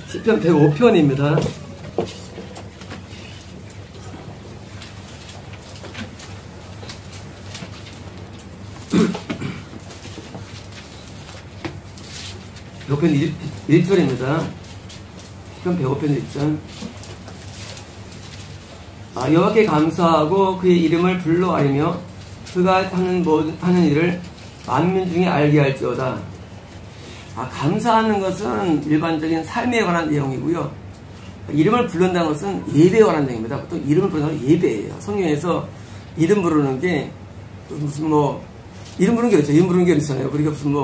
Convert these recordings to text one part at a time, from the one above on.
시편 105편입니다. 편 1절입니다. 시편 105편 1절. 여호와께 감사하고 그의 이름을 불러 알리며 그가 하는 일을 만민 중에 알게 할지어다. 감사하는 것은 일반적인 삶에 관한 내용이고요. 이름을 부른다는 것은 예배에 관한 내용입니다. 보통 이름을 부르는 건 예배예요. 성경에서 이름 부르는 게 무슨 이름 부르는 게 그렇죠. 이름 부르는 게 그렇잖아요. 그러니까 무슨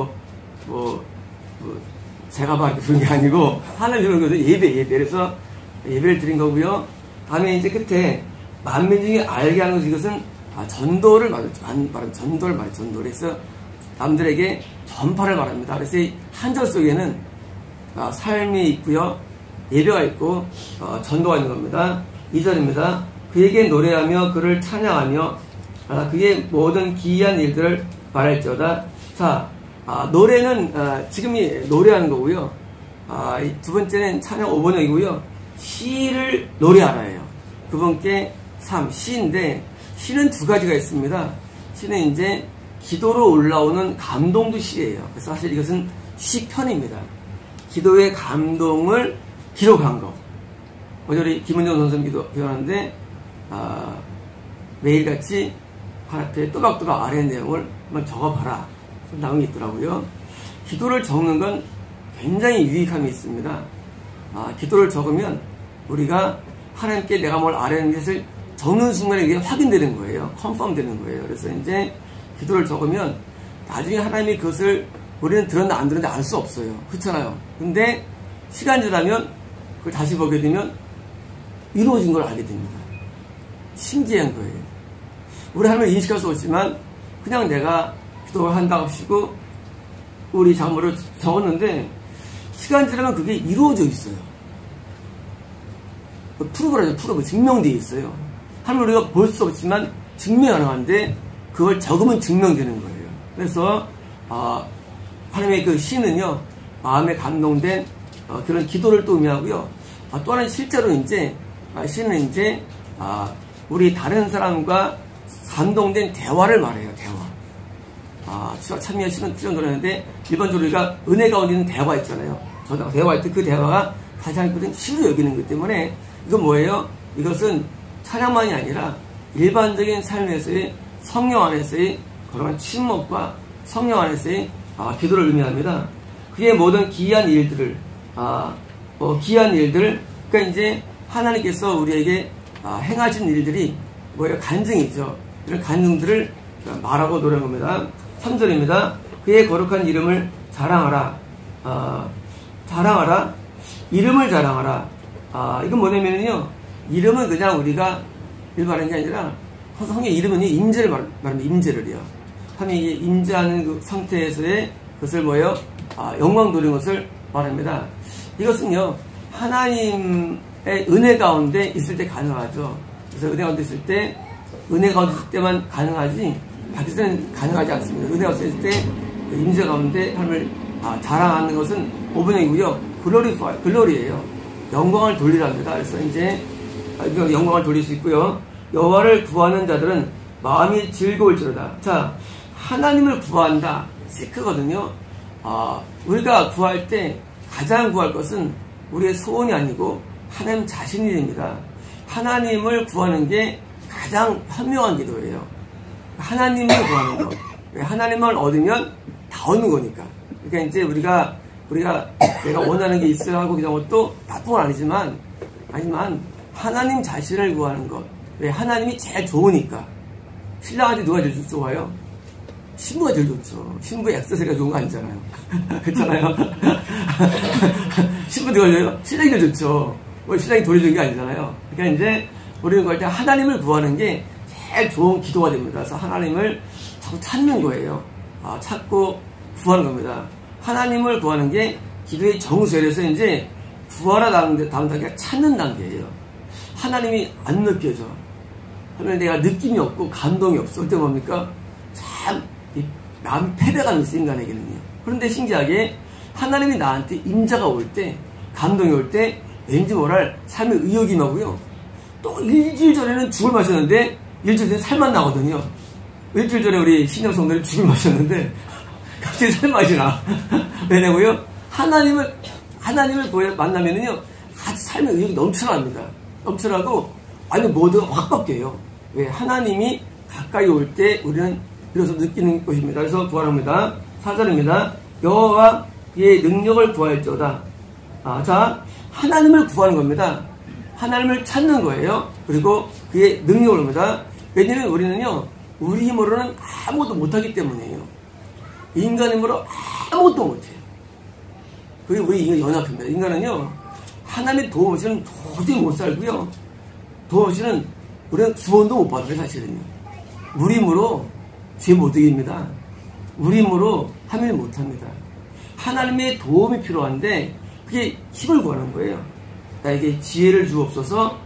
제가 막 부르는 게 아니고 하나님 부르는 거죠. 예배. 그래서 예배를 드린 거고요. 다음에 이제 끝에 만민 중에 알게 하는 것, 이것은 전도를 말하는 전도를 말해요. 전도를 해서 남들에게 전파를 말합니다. 그래서 이 한 절 속에는 삶이 있고요, 예배가 있고 전도가 있는 겁니다. 2절입니다. 그에게 노래하며 그를 찬양하며 그의 모든 기이한 일들을 말할지어다. 자, 노래는 지금이 노래하는 거고요. 두 번째는 찬양 5번역이고요. 시를 노래하라예요. 그분께 시인데, 시는 두 가지가 있습니다. 시는 이제 기도로 올라오는 감동도 시예요. 그래서 사실 이것은 시편입니다. 기도의 감동을 기록한 거. 어제 김은정 선생님 기도하는데 매일같이 하나님께 또박또박 아래 내용을 한번 적어봐라 나온 게 있더라고요. 기도를 적는 건 굉장히 유익함이 있습니다. 기도를 적으면 우리가 하나님께 내가 뭘 아뢰는 것을 적는 순간에 이게 확인되는 거예요. 컨펌 되는 거예요. 그래서 이제 기도를 적으면 나중에 하나님이 그것을 우리는 들었나 안 들었나 알 수 없어요. 그렇잖아요. 근데 시간이 지나면 그걸 다시 보게 되면 이루어진 걸 알게 됩니다. 신기한 거예요. 우리 하나님을 인식할 수 없지만 그냥 내가 기도를 한다고 하시고 우리 장모를 적었는데 시간 지나면 그게 이루어져 있어요. 프루브라죠. 프루브. 증명되어 있어요. 하나님 우리가 볼 수 없지만 증명이 가능한데 그걸 적으면 증명되는 거예요. 그래서 하나님의 그 시는요, 마음에 감동된 그런 기도를 또 의미하고요. 또 하나는 실제로 이제 시는 이제 우리 다른 사람과 감동된 대화를 말해요. 대화. 참여의 시는 필요한 노래인데 일반적으로 우리가 은혜 가운데 있는 대화 있잖아요. 저도 대화할 때 그 대화가 다시 한번 시로 여기는 것 때문에 이건 뭐예요? 이것은 찬양만이 아니라 일반적인 삶에서의 성령 안에서의 그런 침묵과 성령 안에서의 기도를 의미합니다. 그의 모든 기이한 일들을 그러니까 이제 하나님께서 우리에게 행하신 일들이 뭐예요? 간증이죠. 이런 간증들을 말하고 노래한 겁니다. 3절입니다. 그의 거룩한 이름을 자랑하라. 자랑하라. 이름을 자랑하라. 이건 뭐냐면요, 이름은 그냥 우리가 일반하는 게 아니라 성의 이름은 임재를 말합니다. 임재를요. 하나님이 임재하는 그 상태에서의 그것을 뭐예요? 영광 돌리는 것을 말합니다. 이것은요, 하나님의 은혜 가운데 있을 때 가능하죠. 그래서 은혜 가운데 있을 때, 은혜 가운데 있을 때만 가능하지, 밖에서 때는 가능하지 않습니다. 은혜 가운데 있을 때, 임재 가운데 하나님을 자랑하는 것은 5번역이고요. 글로리예요. 영광을 돌리랍니다. 그래서 이제 영광을 돌릴 수 있고요. 여호와를 구하는 자들은 마음이 즐거울지로다. 자, 하나님을 구한다. 시크거든요. 우리가 구할 때 가장 구할 것은 우리의 소원이 아니고 하나님 자신이 됩니다. 하나님을 구하는 게 가장 현명한 기도예요. 하나님을 구하는 것. 하나님을 얻으면 다 얻는 거니까. 그러니까 이제 우리가 내가 원하는 게 있어야 하고 그냥 것도 나쁜 건 아니지만 하나님 자신을 구하는 것. 왜? 하나님이 제일 좋으니까. 신랑한테 누가 제일 좋아요? 신부가 제일 좋죠. 신부의 액세서리가 좋은 거 아니잖아요. 그렇잖아요. 신부 누가 좋아요? 신랑이 제일 좋죠. 신랑이 돈이 좋은 게 아니잖아요. 그러니까 이제 우리는 구할 때 하나님을 구하는 게 제일 좋은 기도가 됩니다. 그래서 하나님을 자꾸 찾는 거예요. 찾고 구하는 겁니다. 하나님을 구하는 게 기도의 정수에서 이제 구하라 다음 단계가 찾는 단계예요. 하나님이 안 느껴져. 하면 내가 느낌이 없고 감동이 없어. 그때 뭡니까? 참 마음 패배감이 있어, 인간에게는요. 그런데 신기하게 하나님이 나한테 임자가 올 때 감동이 올 때 왠지 모랄 삶의 의욕이 나고요. 또 일주일 전에는 죽을 마셨는데 일주일 전에 살만 나거든요. 일주일 전에 우리 신영성들이 죽을 마셨는데 갑자기 살맛이 나. 왜냐고요? 하나님을 만나면은요, 같이 삶의 의욕이 넘쳐납니다. 넘쳐나고, 아니, 모두가 확 바뀌어요. 왜? 하나님이 가까이 올 때 우리는 비로소 느끼는 것입니다. 그래서 구하랍니다. 4절입니다. 여호와 그의 능력을 구할지어다. 자, 하나님을 구하는 겁니다. 하나님을 찾는 거예요. 그리고 그의 능력을 합니다. 왜냐면 우리는요, 우리 힘으로는 아무것도 못하기 때문이에요. 인간 힘으로 아무것도 못해요. 그게 우리 인간 연약합니다. 인간은요, 하나님의 도움 없이는 도저히 못 살고요. 도움 없이는 우리는 구원도 못 받아요, 사실은요. 우리 힘으로 죄 못 이깁니다. 우리 힘으로 하면 못 합니다. 하나님의 도움이 필요한데, 그게 힘을 구하는 거예요. 나에게 지혜를 주옵소서,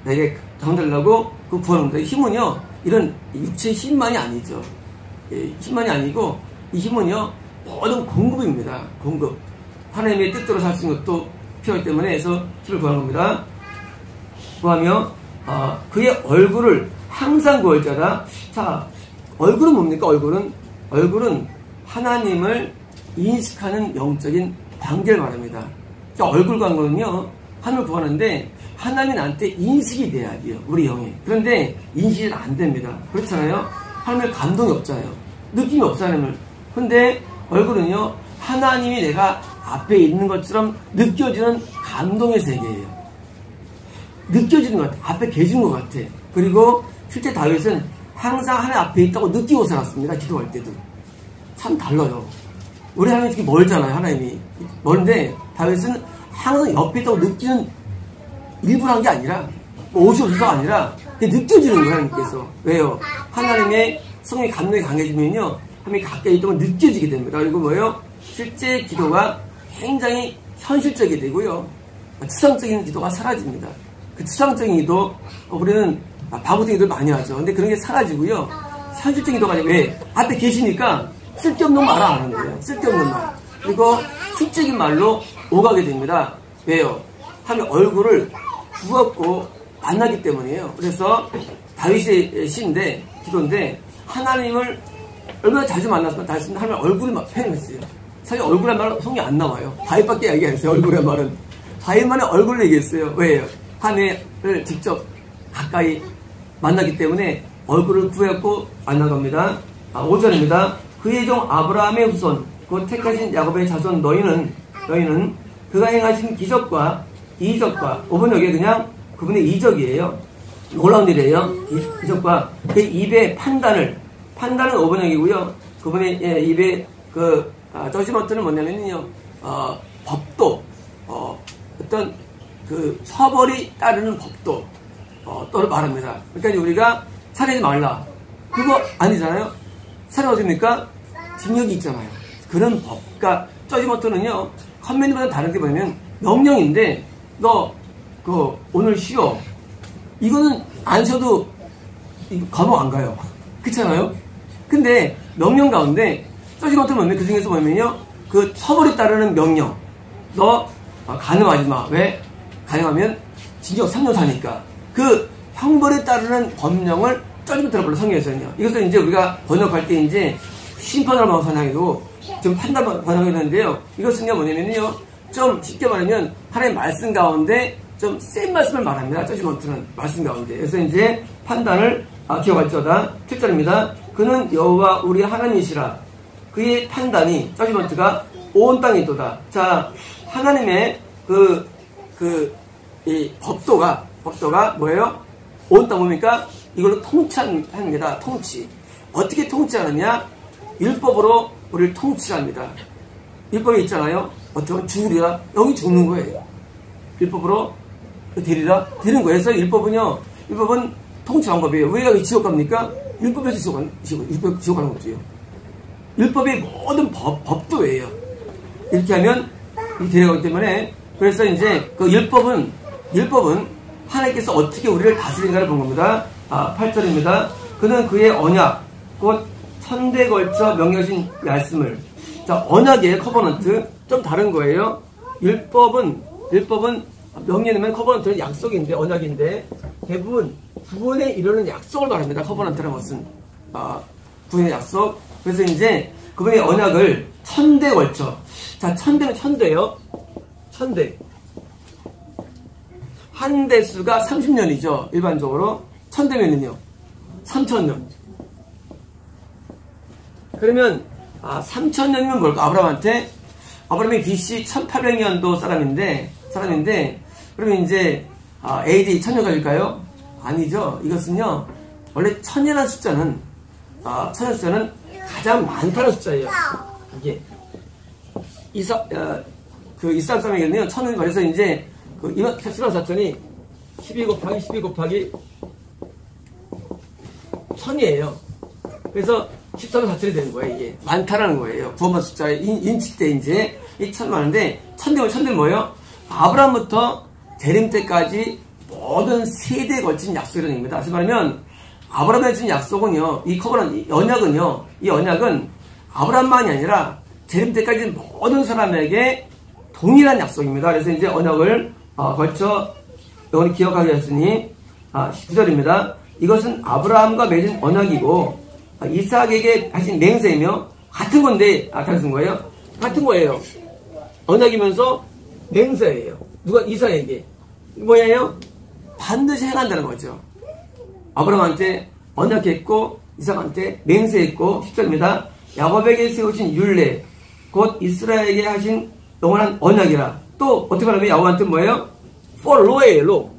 나에게 당달라고 그 구하는 겁니다. 힘은요, 이런 육체의 힘만이 아니죠. 힘만이 아니고, 이 힘은요, 모든 공급입니다. 공급. 하나님의 뜻대로 살 수 있는 것도 필요하기 때문에 해서 힘을 구하는 겁니다. 구하며, 그의 얼굴을 항상 구할 자다. 자, 얼굴은 뭡니까? 얼굴은 하나님을 인식하는 영적인 관계를 말합니다. 자, 얼굴 관계는요, 하나님을 구하는데, 하나님이 나한테 인식이 돼야 돼요. 우리 영에. 그런데 인식이 안 됩니다. 그렇잖아요? 하나님의 감동이 없잖아요. 느낌이 없잖아요. 근데 얼굴은요, 하나님이 내가 앞에 있는 것처럼 느껴지는 감동의 세계예요. 느껴지는 것 같아. 앞에 계신 것 같아. 그리고 실제 다윗은 항상 하나님 앞에 있다고 느끼고 살았습니다. 기도할 때도. 참 달라요. 우리 하나님이 되게 멀잖아요. 하나님이. 멀는데 다윗은 항상 옆에 있다고 느끼는 일부러 한 게 아니라 옷이 없어서가 아니라 느껴지는 거예요. 하나님께서. 왜요? 하나님의 성의 감동이 강해지면요, 하나님이 가까이 있다고 느껴지게 됩니다. 그리고 뭐예요? 실제 기도가 굉장히 현실적이 되고요, 추상적인 기도가 사라집니다. 그 추상적인 기도, 우리는 바보적인 기도를 많이 하죠. 근데 그런 게 사라지고요, 현실적인 기도가 아니라, 왜? 앞에 계시니까 쓸데없는 말 안 하는 거예요. 쓸데없는 말. 그리고 실적인 말로 오가게 됩니다. 왜요? 하나님 얼굴을 부었고 만나기 때문이에요. 그래서 다윗의 시인데, 기도인데, 하나님을 얼마나 자주 만났으면 다윗은 하나님 얼굴을 막 표현했어요. 사실 얼굴의 말은 성이 안 나와요. 다윗밖에 얘기 안 했어요. 얼굴의 말은. 다윗만의 얼굴을 얘기했어요. 왜요? 하나님을 직접 가까이 만나기 때문에 얼굴을 구했고 만나갑니다. 5절입니다. 그의 종 아브라함의 후손, 곧 택하신 야곱의 자손 너희는 그가 행하신 기적과 이적과, 5번 여기에 그냥 그분의 이적이에요. 놀라운 일이에요. 이적과 그 입의 판단은 5번 여기고요. 그분의 입의 저지먼트는 뭐냐면요, 법도, 어떤 처벌이 따르는 법도 또 말합니다. 그러니까 우리가 살인하지 말라, 그거 아니잖아요. 살인 어딥니까? 징역이 있잖아요. 그런 법. 그러니까 저지먼트는요, 커맨드보다 다른 게 뭐냐면 명령인데, 너 오늘 쉬어, 이거는 안 쉬어도 감옥 안 가요. 그렇잖아요? 근데 명령 가운데 저지먼트는 뭐냐면, 그 중에서 뭐냐면요, 그 처벌에 따르는 명령, 너 가늠하지 마. 왜? 가늠하면 징역 3년 사니까. 그 형벌에 따르는 법령을 저지먼트라고 불러, 성경에서는요. 이것을 이제 우리가 번역할 때 이제 심판을 번역하고 좀 판단 번역이 되는데요, 이것은 뭐냐면요, 좀 쉽게 말하면 하나님의 말씀 가운데 좀 센 말씀을 말합니다. 저지먼트는 말씀 가운데. 그래서 이제 판단을 기억할지어다. 7절입니다. 그는 여호와 우리 하나님이시라. 그의 판단이, 저지먼트가 온 땅에 있도다. 자, 하나님의 이 법도가 뭐예요? 온 땅 뭡니까? 이걸로 통치합니다. 통치. 어떻게 통치하느냐? 율법으로 우리를 통치합니다. 율법이 있잖아요. 어떻게 보면 죽으리라, 여기 죽는 거예요. 율법으로 되리라, 되는 거예요. 그래서 율법은 통치 방법이에요. 왜 지옥 갑니까? 율법에서 지옥 가는 거죠. 율법의 모든 법도예요. 이렇게 하면 데려가기 때문에, 그래서 이제 그 율법은 하나님께서 어떻게 우리를 다스리는가를 본 겁니다. 8절입니다. 그는 그의 언약, 곧 천대에 걸쳐 명령하신 말씀을. 자, 언약의 커버넌트 좀 다른 거예요. 율법은 율법은 명예는 커버넌트는 약속인데, 언약인데, 대부분 구원에 이르는 약속을 말합니다. 커버넌트라는 것은. 구원의 약속. 그래서 이제 그분의 언약을 1000대에 걸쳐. 자, 1000대는 1000대요. 1000대. 한 대수가 30년이죠. 일반적으로. 1000대면은요. 3000년. 그러면, 3000년이면 뭘까? 아브라함이 BC 1800년도 사람인데, 그러면 이제, AD 1000년까지일까요? 아니죠. 이것은요, 원래 1000이라는 숫자는, 1000의 숫자는 가장 많다는 숫자예요. 이게. 이스라엘 사람에게는요, 1000은 그래서 이제, 이만 수랑 샀더니, 12 곱하기 1000이에요. 그래서 13을 4천이 되는 거예요, 이게. 많다라는 거예요. 구원받은 숫자의 인치 때 이제, 이 1000 많은데, 1000대면 뭐예요? 아브라함부터 재림 때까지 모든 세대에 걸친 약속이라는 얘기입니다. 다시 말하면, 아브라함에 준 약속은요, 이 언약은 아브라함만이 아니라 재림 때까지 모든 사람에게 동일한 약속입니다. 그래서 이제 언약을 걸쳐 여러분이 기억하게 했으니 19절입니다. 이것은 아브라함과 맺은 언약이고 이삭에게 하신 맹세이며 같은 건데 다른 거예요? 같은 거예요. 언약이면서 맹세예요. 누가? 이삭에게. 뭐예요? 반드시 행한다는 거죠. 아브라함한테 언약했고 이삭한테 맹세했고 10절입니다. 야곱에게 세우신 율례 곧 이스라엘에게 하신 영원한 언약이라. 또 어떻게 말하면 야곱한테 뭐예요? for law예요. law.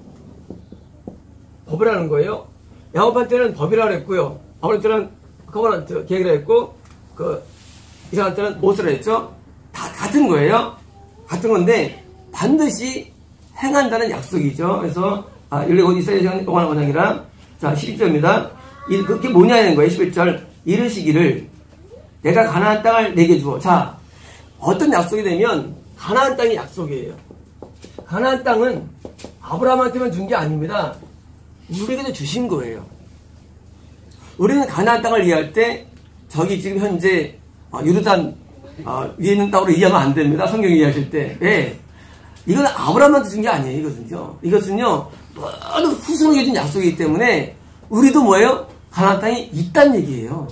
법이라는 거예요. 야곱한테는 법이라고 했고요. 아브라함한테는 커버넌트 계획이라 했고 이삭한테는 모세라 했죠. 다 같은 거예요. 같은 건데 반드시 행한다는 약속이죠. 그래서 율례 곧 이스라엘에게 하신 영원한 언약이라. 자, 11절입니다. 그게 뭐냐는 거예요. 11절. 이르시기를 내가 가나안 땅을 내게 주어. 자, 어떤 약속이 되면 가나안 땅이 약속이에요. 가나안 땅은 아브라함한테만 준 게 아닙니다. 우리에게도 주신 거예요. 우리는 가나안 땅을 이해할 때 저기 지금 현재 요르단 위에 있는 땅으로 이해하면 안 됩니다. 성경 이해하실 때. 네. 이건 아브라함한테 준 게 아니에요. 이것은요 모두 후손에게 준 약속이기 때문에 우리도 뭐예요? 가나안 땅이 있다는 얘기예요.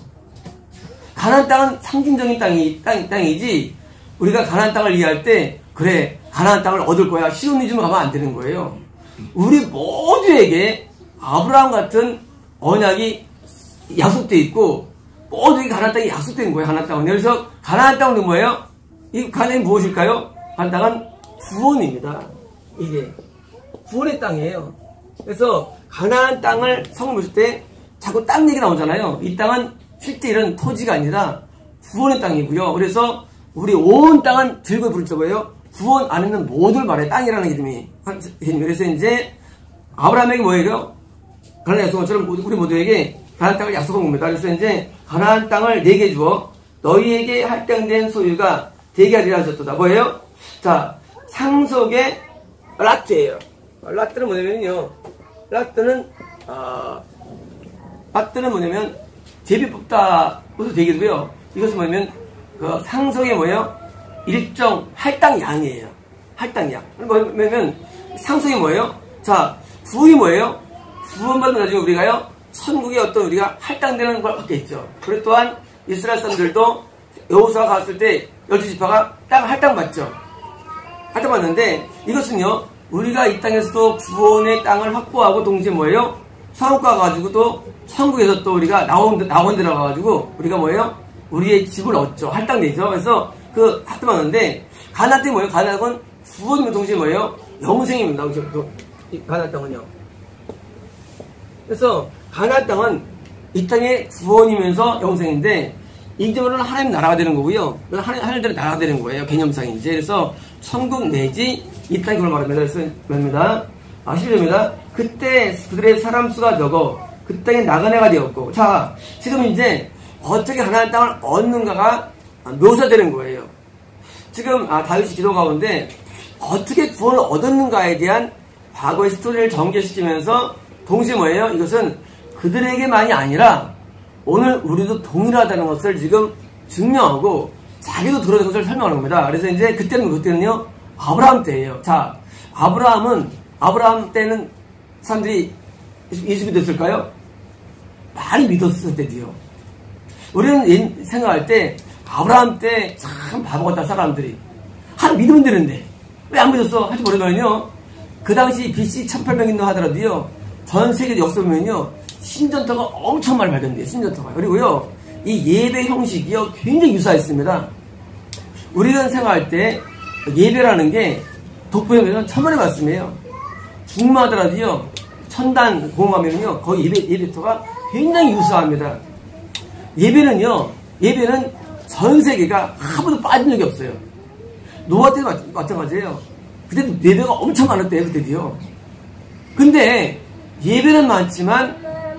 가나안 땅은 상징적인 땅이지 우리가 가나안 땅을 이해할 때 그래 가나안 땅을 얻을 거야 시온이즘으로 가면 안 되는 거예요. 우리 모두에게 아브라함 같은 언약이 약속되어 있고 모두에게 가나안 땅이 약속된 거예요. 가나안 땅은. 그래서 가나안 땅은 뭐예요? 이 가나안이 무엇일까요? 가나안 땅은 구원입니다. 이게 구원의 땅이에요. 그래서 가나안 땅을 성경 보실 때 자꾸 땅 얘기 나오잖아요. 이 땅은 실제 이런 토지가 아니라 구원의 땅이고요. 그래서 우리 온 땅은 즐거이 부르죠. 뭐예요? 구원 안에 있는 모두를 말해. 땅이라는 이름이. 그래서 이제 아브라함에게 뭐예요? 가나안 약속처럼 우리 모두에게 가나안 땅을 약속한 겁니다. 그래서 이제 가나안 땅을 내게 주어 너희에게 할당된 소유가 되게 하리라 하셨도다. 뭐예요? 자, 상속의 라트예요. 라트는 뭐냐면요. 라트는 뭐냐면 제비 뽑다부터 되겠고요. 이것은 뭐냐면 그 상속의 뭐예요? 일정 할당량이에요. 할당량. 뭐냐면 상속이 뭐예요? 자, 구원이 뭐예요? 구원받은 가지고 우리가요 천국에 어떤 우리가 할당되는 걸 받게 있죠. 그리고 또한 이스라엘 사람들도 여호수아가 갔을 때 12지파가 땅 할당받죠. 할당받는데 이것은요 우리가 이 땅에서도 구원의 땅을 확보하고 동시에 뭐예요? 천국가 가지고 또 천국에서 또 우리가 낙원 들어가가지고 우리가 뭐예요? 우리의 집을 얻죠. 할당되죠. 그래서 그 할당받는데 가나안 땅이 뭐예요? 가나안은 구원과 동시에 뭐예요? 영생입니다. 가나안 땅은요. 그래서 가나안 땅은 이 땅의 구원이면서 영생인데 이점으로는 하나님 나라가 되는 거고요. 하늘들의 나라가 되는 거예요. 개념상이 이제. 그래서 천국 내지 이 땅이 그걸 말합니다. 그래서 말입니다. 11절입니다. 그때 그들의 사람 수가 적어 그 땅에 나그네가 되었고. 자, 지금 이제 어떻게 가나안 땅을 얻는가가 묘사되는 거예요. 지금 다윗이 기도 가운데 어떻게 구원을 얻었는가에 대한 과거의 스토리를 전개시키면서 동시에 뭐예요? 이것은 그들에게만이 아니라 오늘 우리도 동일하다는 것을 지금 증명하고 자기도 들어야 되는 것을 설명하는 겁니다. 그래서 이제 그때는요 아브라함 때예요. 자, 아브라함 때는 사람들이 예수 믿었을까요? 많이 믿었을 때도요. 우리는 생각할 때 아브라함 때 참 바보 같다 사람들이. 하나 믿으면 되는데 왜 안 믿었어? 하지 모르면요. 그 당시 BC 1800년도 하더라도요. 전 세계 역사 보면요. 신전터가 엄청 많이 발견돼요. 신전터가. 그리고요. 이 예배 형식이요. 굉장히 유사했습니다. 우리가 생각할 때 예배라는 게 독보에는 천만의 말씀이에요. 중마하더라도요. 천단 공감이면요. 거의 예배터가 굉장히 유사합니다. 예배는 전 세계가 한 번도 빠진 적이 없어요. 노아 때도 마찬가지예요. 그때도 예배가 엄청 많았대요. 그때도요. 근데 예배는 많지만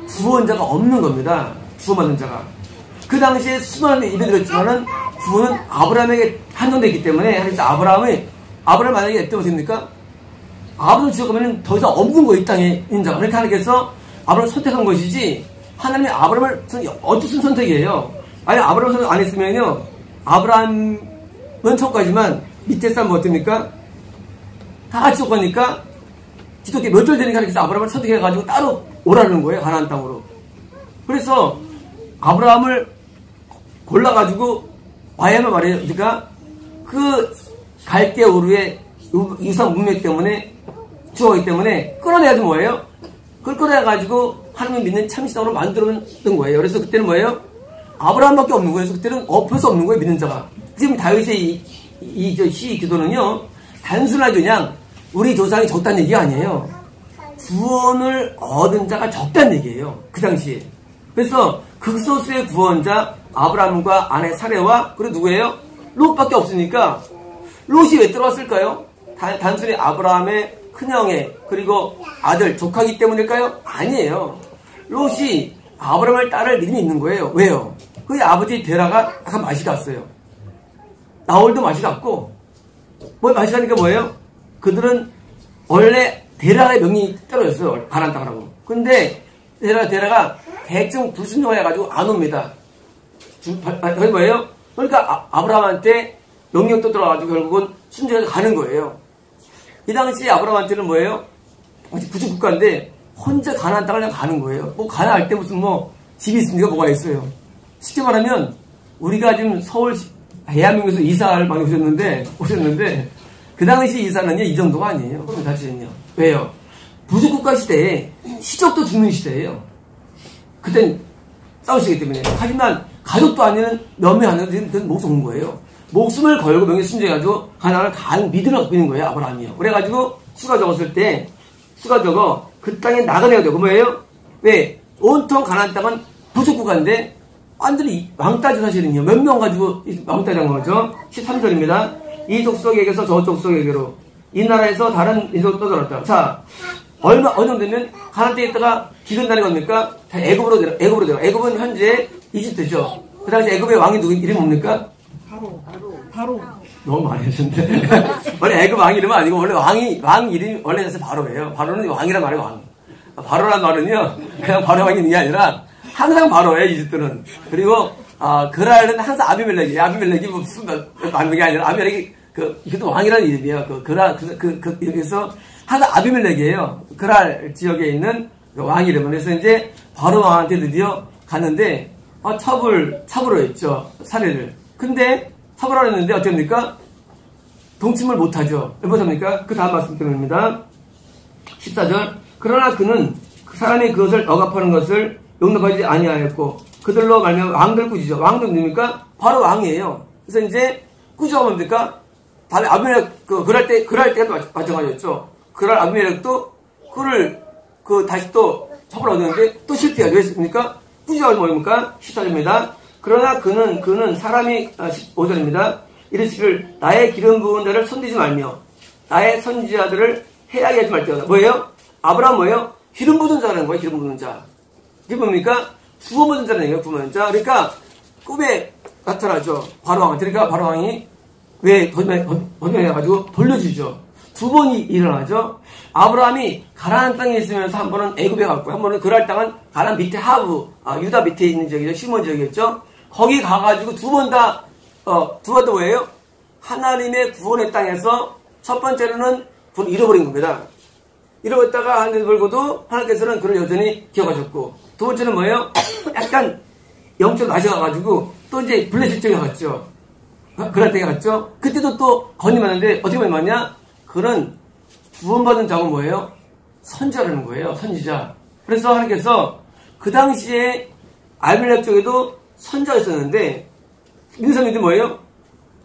구원자가 없는 겁니다. 구원받은 자가. 그 당시에 수많은 예배드렸지만은 구원은 아브라함에게 한정되기 때문에 하나님께서 아브라함을 만약에 어떻게 됩니까? 아브라함을 지어가면 더 이상 없는 거예요. 이 땅에 있는 자가. 그러니까 하나님께서 아브라함을 선택한 것이지 하나님이 아브라함을 어쩔 수 없는 선택이에요. 아니 아브라함을 선택 안 했으면요. 아브라함은 천국까지만 밑에 사람은 어떻습니까? 다 같이 올 거니까 기독교 몇 절 되니까 하나님께서 아브라함을 선택해가지고 따로 오라는 거예요. 가나안 땅으로. 그래서 아브라함을 골라가지고 와야만 말해요. 그러니까 그 갈대 오르의 유산 문맥 때문에 죽었기 때문에 끌어내야지 뭐예요? 그걸 끌어내가지고 하나님 믿는 참신앙으로 만들어놓은 거예요. 그래서 그때는 뭐예요? 아브라함밖에 없는 거예요. 그래서 그때는 엎어서 없는 거예요. 믿는 자가. 지금 다윗의 시 기도는요. 단순하게 그냥 우리 조상이 적다는 얘기가 아니에요. 구원을 얻은 자가 적다는 얘기예요. 그 당시에. 그래서 극소수의 구원자 아브라함과 아내 사레와 그리고 누구예요? 롯밖에 없으니까 롯이 왜 들어왔을까요? 단순히 아브라함의 큰형의 그리고 아들 조카기 때문일까요? 아니에요. 롯이 아브라함을 따를 믿음이 있는 거예요. 왜요? 그 아버지 데라가 약간 맛이 갔어요. 나홀도 맛이 갔고 맛이 가니까 뭐예요? 그들은 원래 데라의 명령이 떨어졌어요. 가나안 땅이라고. 근데 데라가 대충 불순종해가지고 안 옵니다. 그게 뭐예요? 그러니까 아브라함한테 명령 또 들어가지고 결국은 순종해서 가는 거예요. 이 당시 아브라함한테는 뭐예요? 구주국가인데 혼자 가나안 땅을 그냥 가는 거예요. 가나안 때 무슨 집이 있으니까 뭐가 있어요. 쉽게 말하면 우리가 지금 서울 대한민국에서 이사를 많이 오셨는데 그 당시 이사는요 이 정도가 아니에요. 다시는요. 왜요? 부주국가 시대에 시족도 죽는 시대예요. 그땐 싸우시기 때문에. 하지만 가족도 아니는 몇몇 하나는 목숨 온 거예요. 목숨을 걸고 명예 순종해가지고 가나안을 간 믿음을 갖고 있는 거예요. 아브라함이요. 그래가지고 수가 적었을 때 그 땅에 나가내야 되고 뭐예요? 왜? 온통 가나안 땅은 부족국가인데 완전히 왕따지 사실은요. 몇 명 가지고 왕따된 거죠. 13절입니다. 이 족속에게서 저 족속에게로 이 나라에서 다른 민족으로 떠들었다. 자, 어느 정도 되면 가나안 땅에 있다가 기근 나라가 뭡니까? 다 애굽으로 들어. 애굽은 현재 이집트죠. 그 당시 애굽의 왕이 누구 이름이 뭡니까? 바로. 너무 많이 하셨는데. 원래 애굽 왕 이름은 아니고 원래 왕 이름이 원래 바로예요. 바로는 왕이란 말이에요. 왕. 바로란 말은요. 그냥 바로 왕이 있는 게 아니라 항상 바로예요. 이집트는. 그리고 그랄은 항상 아비멜렉이 무슨 만든 게 아니라 아비멜렉이 이것도 왕이라는 이름이에요. 그래서 항상 아비멜렉이에요. 그랄 지역에 있는 왕 이름은. 그래서 이제 바로 왕한테 드디어 갔는데 첩으로 했죠. 사례를. 근데 첩으로 했는데 어떻게 합니까? 동침을 못하죠. 왜 못합니까? 그 다음 말씀 때문입니다. 14절. 그러나 그는 그 사람이 그것을 억압하는 것을 용납하지 아니하였고 그들로 말미암아 왕들 꾸짖죠. 왕들 누굽니까? 바로 왕이에요. 그래서 이제 꾸짖어 뭡니까? 다음에 아비멜렉 그럴 때가 마찬가지였죠. 그럴 아비멜렉도 그를 다시 또 첩을 얻었는데 또 실패하죠. 왜 했습니까? 꾸짖어 뭡니까? 14절입니다. 그러나 그는 사람이 15절입니다. 이르시기를 나의 기름 부은 자를 손대지 말며 나의 선지자들을 해하게 하지 말지어다. 뭐예요? 아브라함 뭐예요? 기름 부은 자라는 거예요. 기름 부은 자. 이게 뭡니까? 구원 받은 자라는 얘기예요. 구원 받은 자. 그러니까 꿈에 나타나죠. 바로왕한테. 그러니까 바로왕이 왜 번명해가지고 돌려주죠. 두 번이 일어나죠. 아브라함이 가나안 땅에 있으면서 한 번은 애굽에 갔고 한 번은 그랄 땅은 가나안 밑에 유다 밑에 있는 지역이죠. 시몬 지역이었죠. 거기 가가지고 두 번 다 뭐예요? 하나님의 구원의 땅에서 첫 번째로는 불을 잃어버린 겁니다. 잃어버렸다가 하늘에 불고도 하나님께서는 그를 여전히 기억하셨고, 두 번째는 뭐예요? 약간 영적으로 마셔가지고 또 이제 블레셋 쪽에 갔죠. 그럴 때가 갔죠. 그때도 또 건임하는데 어떻게 건임하냐? 그는 구원받은 자가 뭐예요? 선지자라는 거예요. 선지자. 그래서 하나님께서 그 당시에 아비멜렉 쪽에도 선지자가 있었는데 믿는 사람들이 뭐예요?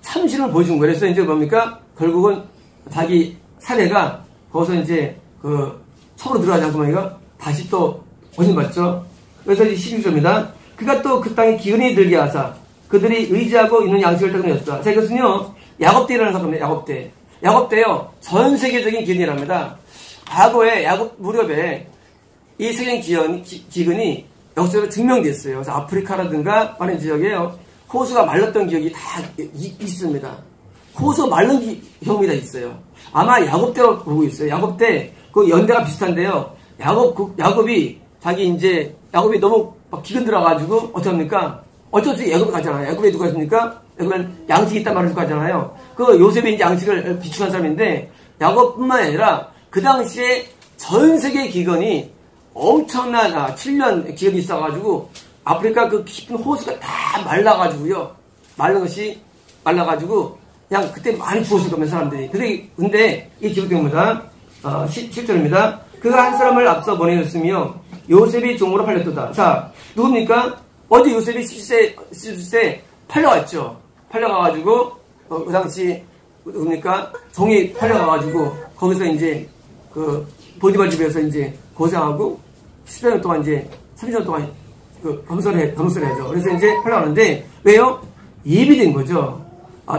참신을 보여준 거예요. 그래서 이제 뭡니까? 결국은 자기 사례가 거기서 이제 그 처음으로 들어가지 않고 말이가 다시 또 건임받죠. 그래서 이제 12절입니다. 그가 또 그 땅에 기근이 들게 하사 그들이 의지하고 있는 양식을 떠나였다. 자, 이것은요 야곱대라는 사건입니다. 야곱대. 야곱대요 전 세계적인 기근이랍니다. 과거에 야곱 무렵에 이 세계적인 기근이 역사로 증명됐어요. 그래서 아프리카라든가 많은 지역에요 호수가 말랐던 기억이 다 있습니다. 호수 말른 경험이 다 있어요. 아마 야곱대로 보고 있어요. 야곱대 그 연대가 비슷한데요. 야곱이 야곱이 너무 막 기근 들어가지고 어떻게 합니까? 어쩔 수 없이 야곱이 가잖아요. 야곱에 누가 있습니까? 야곱은 양식이 있단 말을 가잖아요. 그 요셉이 이제 양식을 비축한 사람인데 야곱뿐만 아니라 그 당시에 전 세계 기근이 엄청난 7년 기근이 있어가지고 아프리카 그 깊은 호수가 다 말라가지고요. 말른 것이 말라가지고 그냥 그때 많이 죽었을 겁니다. 사람들이. 근데 이 기록됩니다. 7절입니다. 그가 한 사람을 앞서 보내줬으며 요셉이 종으로 팔렸도다. 자, 누굽니까? 어제 요셉이 17세 팔려갔죠. 팔려가가지고 그 당시 누굽니까? 종이 팔려가가지고 거기서 이제 그 보디발 집에서 이제 고생하고 10년 동안 이제 30년 동안 그 검설을 하죠. 그래서 이제 팔려가는데 왜요? 예비된 거죠.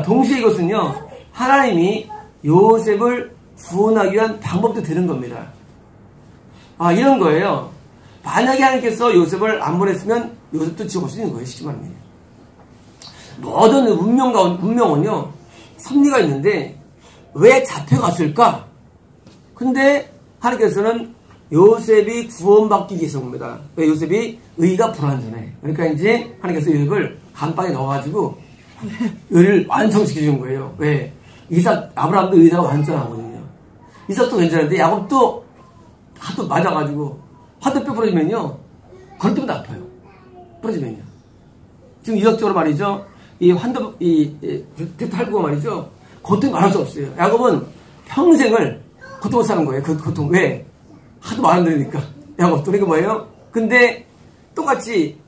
동시에 이것은요 하나님이 요셉을 구원하기 위한 방법도 되는 겁니다. 이런 거예요. 만약에 하나님께서 요셉을 안 보냈으면 요셉도 지옥 갈 수 있는 거예요. 쉽게 말하면. 모든 운명은요 섭리가 있는데 왜 잡혀갔을까? 근데 하나님께서는 요셉이 구원받기 위해서 옵니다. 왜? 요셉이 의가 불완전해. 그러니까 이제 하나님께서 요셉을 감방에 넣어가지고 의를 완성시켜준 거예요. 왜? 아브라함도 의사가 완전하거든요. 이삭도 괜찮은데 야곱도 하도 맞아가지고 하도 뼈 부러지면요 그럴 때마다 아파요. 부러지면요. 지금 이삭적으로 말이죠. 탈구가 말이죠. 고통이 말할 수 없어요. 야곱은 평생을 고통을 사는 거예요. 그 고통. 왜? 하도 많은데니까. 야곱도. 그러니까 뭐예요? 근데 똑같이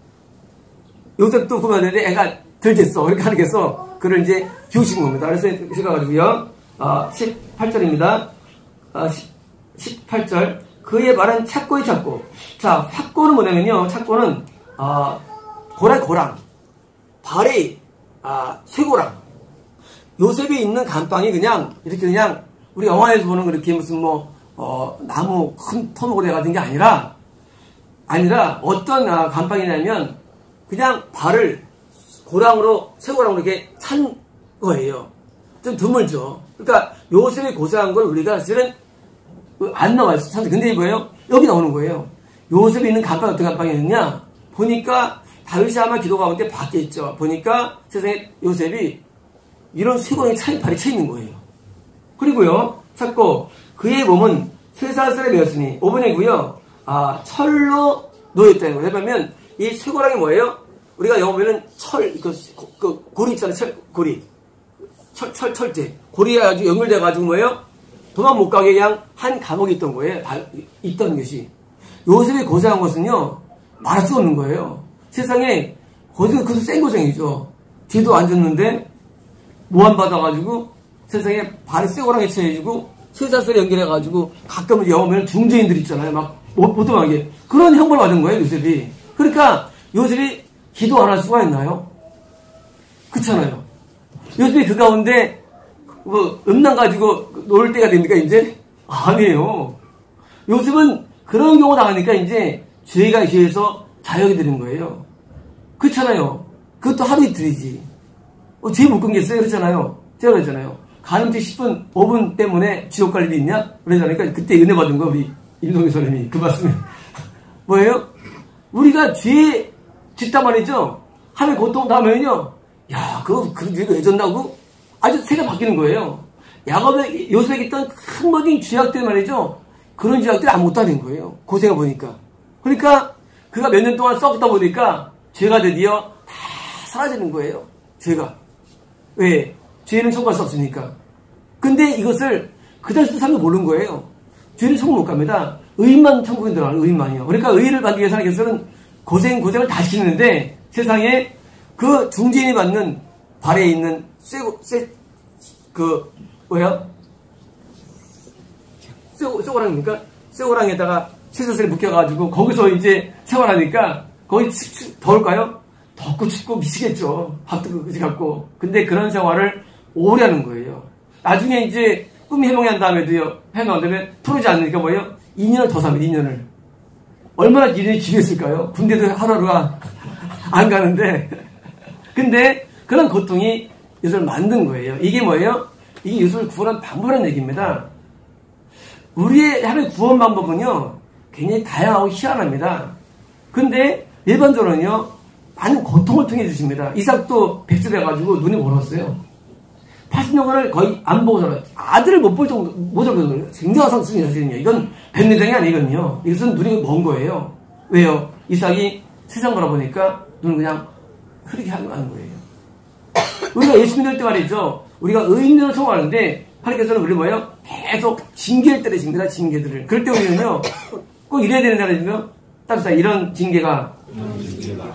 요셉도 그만하는데 애가 덜 됐어. 이렇게 하나님께서 그를 이제 비우신 겁니다. 그래서 제가가지고요. 18절입니다. 18절. 그의 말은 착고의 착고. 자, 착고는 뭐냐면요. 착고는, 고랑. 발의, 쇠고랑. 요셉이 있는 감방이 이렇게 우리 영화에서 보는 그렇게 무슨 나무 큰 터무고대 같은 게 아니라 어떤 감방이냐면 그냥 발을 고랑으로, 쇠고랑으로 이렇게 찬 거예요. 좀 드물죠. 그러니까 요셉이 고생한 걸 우리가 사실은 안 나와 있어. 근데 뭐예요? 여기 나오는 거예요. 요셉이 있는 감방이 어떤 감방이었냐? 보니까 다윗이 아마 기도 가운데 밖에 있죠. 보니까 세상에 요셉이 이런 쇠고랑에 발이 차 있는 거예요. 그리고요, 찾고 그의 몸은 쇠사슬에 매었으니 5번이고요. 철로 놓였다는 거예요. 왜냐면 이 쇠고랑이 뭐예요? 우리가 영어 보면은 고리 있잖아요. 고리. 철제. 고리에 아주 연결돼가지고 뭐예요? 도망 못 가게 그냥 한 감옥이 있던 거예요. 있던 것이. 요셉이 고생한 것은요, 말할 수 없는 거예요. 세상에, 그것도 센 고생이죠. 뒤도 안 졌는데, 모함 받아가지고, 세상에 발이 쇠고랑에 쳐해지고, 쇠사슬에 연결해가지고, 가끔 영어 보면 중죄인들 있잖아요. 못 도망하게. 그런 형벌 받은 거예요, 요셉이. 그러니까, 요셉이 기도 안 할 수가 있나요? 그렇잖아요. 요셉이 그 가운데 음란 가지고 놀 때가 됩니까 이제? 아니에요. 요셉은 그런 경우 당하니까 이제 죄가 죄에서 자역이 되는 거예요. 그렇잖아요. 그것도 하루 이틀이지. 죄 못 끊겠어요? 그렇잖아요. 제가 그랬잖아요. 가늠죄 10분, 5분 때문에 지옥 갈 일이 있냐? 그러잖아요. 그러니까 그때 은혜 받은 거 우리 임성희 선생님이 그 말씀에 뭐예요? 우리가 죄 짓단 말이죠. 하늘 고통 당하면요. 야, 그런 죄가 왜 졌나고? 아주 세가 바뀌는 거예요. 요셉에게 있던 큰 모든 죄악들 말이죠. 그런 죄악들이 아무것도 아닌 거예요. 고생해 보니까. 그러니까 그가 몇 년 동안 썩다 보니까 죄가 드디어 다 사라지는 거예요. 죄가. 왜? 죄는 청구할 수 없으니까. 근데 이것을 그 당시 사람도 모르는 거예요. 죄는 청구 못 갑니다. 의인만 천국에 들어가는 의인만이요. 그러니까 의인을 받기 위해서 하나님께서는 고생을 다 시키는데 세상에 그 중진이 받는 발에 있는 쇠고랑입니까? 쇠고랑에다가 쇠사슬에 묶여가지고 거기서 이제 생활하니까 거기 더울까요? 덥고 춥고 미치겠죠. 밥도 그지 갖고. 근데 그런 생활을 오래 하는 거예요. 나중에 이제 꿈이 해몽한 다음에도요. 해몽한 다음에 풀어지 않으니까 뭐예요? 2년을 더 삽니다. 2년을. 얼마나 일이 지겠을까요? 군대도 하루가 안 가는데. 근데 그런 고통이 요셉을 만든 거예요. 이게 뭐예요? 이게 요셉을 구원한 방법이라는 얘기입니다. 우리의 하나님의 구원 방법은요. 굉장히 다양하고 희한합니다. 근데 일반적으로는요. 많은 고통을 통해 주십니다. 이삭도 백수돼가지고 눈이 멀었어요. 80년간을 거의 안 보고 살았어요. 아들을 못 볼 정도, 못 볼 정도로 굉장한 상승이 사실은요. 이건 백내장이 아니거든요. 이것은 눈이 먼 거예요. 왜요? 이삭이 세상 바라보니까 눈을 그냥 흐리게 하는 거예요. 우리가 예수 믿을 때 말이죠. 우리가 의인으로 청구하는데 하나님께서는 우리 뭐예요? 계속 징계를 때리십니다. 징계들을. 그럴 때 우리는요. 꼭 이래야 되는 사람이며 따뜻한 이런 징계가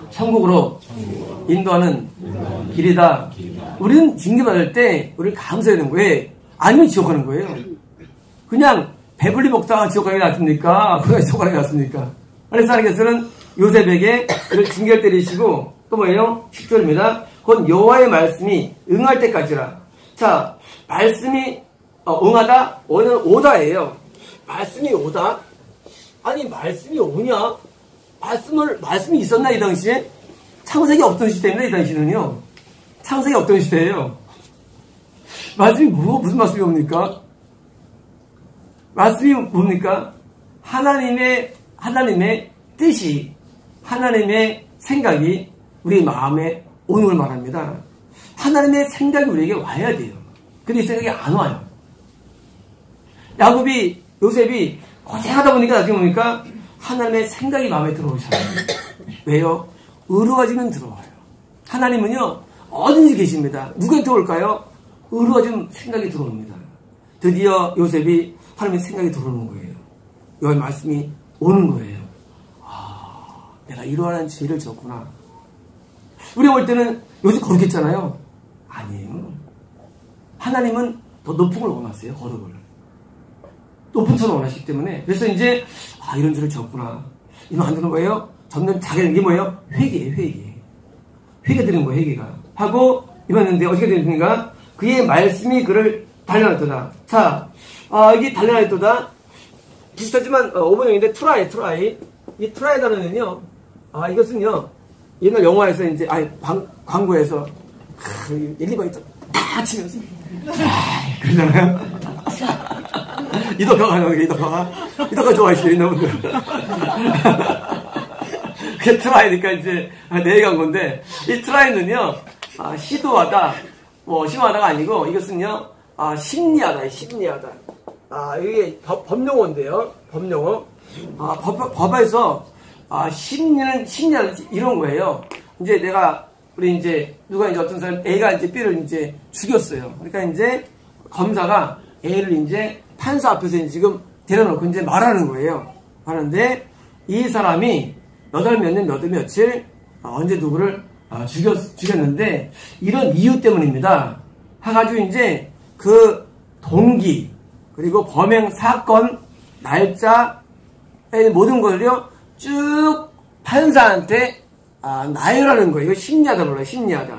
천국으로 인도하는 길이다. 우리는 징계받을 때 우리를 감사해야 되는 거예요. 아니면 지옥 가는 거예요. 그냥 배불리 먹다가 지옥 가는 게 낫습니까? 그냥 지옥 가는 게 낫습니까? 그래서 하나님께서는 요셉에게 그를 징계를 때리시고 또 뭐예요? 10절입니다. 곧 여호와의 말씀이 응할 때까지라. 자, 말씀이 응하다, 오는 오다예요. 말씀이 오다? 아니 말씀이 오냐? 말씀이 있었나 이 당시에? 창세기 없던 시대입니다. 이 당시는요. 창세기 없던 시대예요. 말씀이 무슨 말씀이 옵니까? 말씀이 뭡니까? 하나님의 뜻이, 하나님의 생각이 우리 마음에 오는 걸 말합니다. 하나님의 생각이 우리에게 와야 돼요. 근데 이 생각이 안 와요. 요셉이 고생하다 보니까 나중에 보니까 하나님의 생각이 마음에 들어오잖아요. 왜요? 의로워지면 들어와요. 하나님은요, 어딘지 계십니다. 누구한테 올까요? 의로워진 생각이 들어옵니다. 드디어 요셉이 하나님의 생각이 들어오는 거예요. 여호와의 말씀이 오는 거예요. 아, 내가 이러한 죄를 지었구나. 우리가 볼 때는 요셉 거룩했잖아요. 아니에요. 하나님은 더 높은 걸 원하세요. 거룩을. 높은 천을 원하시기 때문에. 그래서 이제 이런 죄를 지었구나. 이러면 안 되는 거예요. 점점 자기는 이게 뭐예요? 회개예요. 회개 드리는 거예요. 회개가. 하고 이랬는데 어떻게 되니까 그의 말씀이 그를 단련하였도다. 자, 이게 단련하였도다. 비슷하지만 5번형인데 트라이. 이 트라이 단어는요. 이것은요. 옛날 영화에서 이제 광고에서 엘리베이터 딱 치면서 그러잖아요. 이덕화 좋아하시죠, 여러분들. 그게 트라이니까 이제 내 얘기한 건데, 이 트라이는요, 시도하다, 심하다가 아니고, 이것은요, 심리하다. 이게 법용어인데요, 법용어. 법에서, 심리하다, 이런 거예요. 이제 우리 이제, 누가 이제 어떤 사람, A가 이제 B를 이제 죽였어요. 그러니까 이제, 검사가 A를 이제 판사 앞에서 지금 데려놓고 이제 말하는 거예요. 하는데, 이 사람이 몇 월 몇 년 몇 월 며칠 언제 누구를 죽였는데 이런 이유 때문입니다. 해가지고 이제 그 동기 그리고 범행 사건 날짜 모든 것을요 쭉 판사한테 나열하는 거예요. 이거 심리하다 불러요. 심리하다.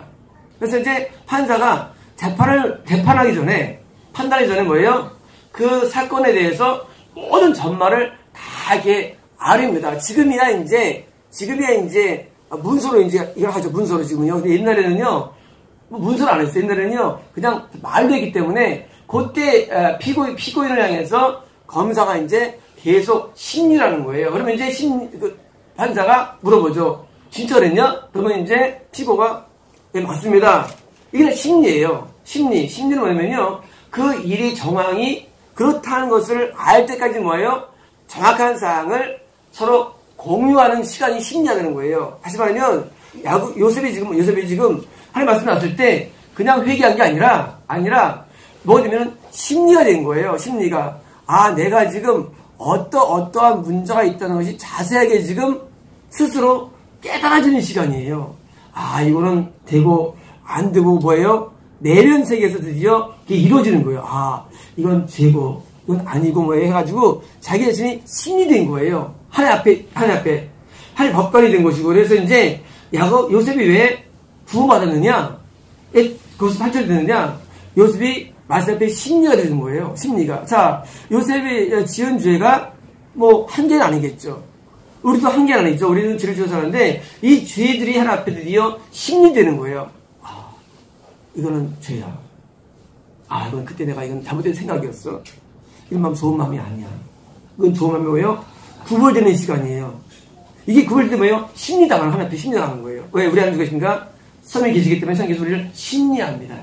그래서 이제 판사가 재판하기 전에 판단하기 전에 뭐예요? 그 사건에 대해서 모든 전말을 다 이렇게 아릅니다. 지금이야 이제 문서로 이제 이걸 하죠. 문서로 지금요. 근데 옛날에는요 문서를 안 했어요. 옛날에는요 그냥 말로 했기 때문에 그때 피고인을 향해서 검사가 이제 계속 심리라는 거예요. 그러면 이제 판사가 물어보죠. 진짜 그랬냐? 그러면 이제 피고가 네, 맞습니다. 이게 심리예요. 심리는 뭐냐면요 그 일의 정황이 그렇다는 것을 알 때까지 뭐예요? 정확한 사항을 서로 공유하는 시간이 심리하는 거예요. 다시 말하면 요셉이 지금 하나님 말씀 나왔을 때 그냥 회개한 게 아니라 뭐냐면 심리가 된 거예요. 심리가 내가 지금 어떠한 문제가 있다는 것이 자세하게 지금 스스로 깨달아지는 시간이에요. 이거는 되고 안 되고 뭐예요? 내면 세계에서 드디어 이게 이루어지는 거예요. 이건 죄고 이건 아니고 뭐 해가지고 자기 자신이 심리된 거예요. 하나님 앞에 하나님 법관이 된 것이고. 그래서 이제 요셉이 왜 구원받았느냐? 그것이 발전되느냐? 요셉이 말씀 앞에 심리가 되는 거예요. 심리가. 자, 요셉이 지은 죄가 뭐 한계는 아니겠죠. 우리도 한계는 아니죠. 우리는 죄를 지어 사는데 이 죄들이 하나 앞에 드디어 심리되는 거예요. 이거는 죄야. 이건 그때 내가 이건 잘못된 생각이었어. 이런 마음 좋은 마음이 아니야. 이건 좋은 마음이 뭐예요? 구별되는 시간이에요. 이게 구별되면 뭐예요? 심리당하는, 하나님 앞에 심리당하는 거예요. 왜? 우리 하나님 계십니까? 성령이 계시기 때문에 성령께서 우리를 심리합니다.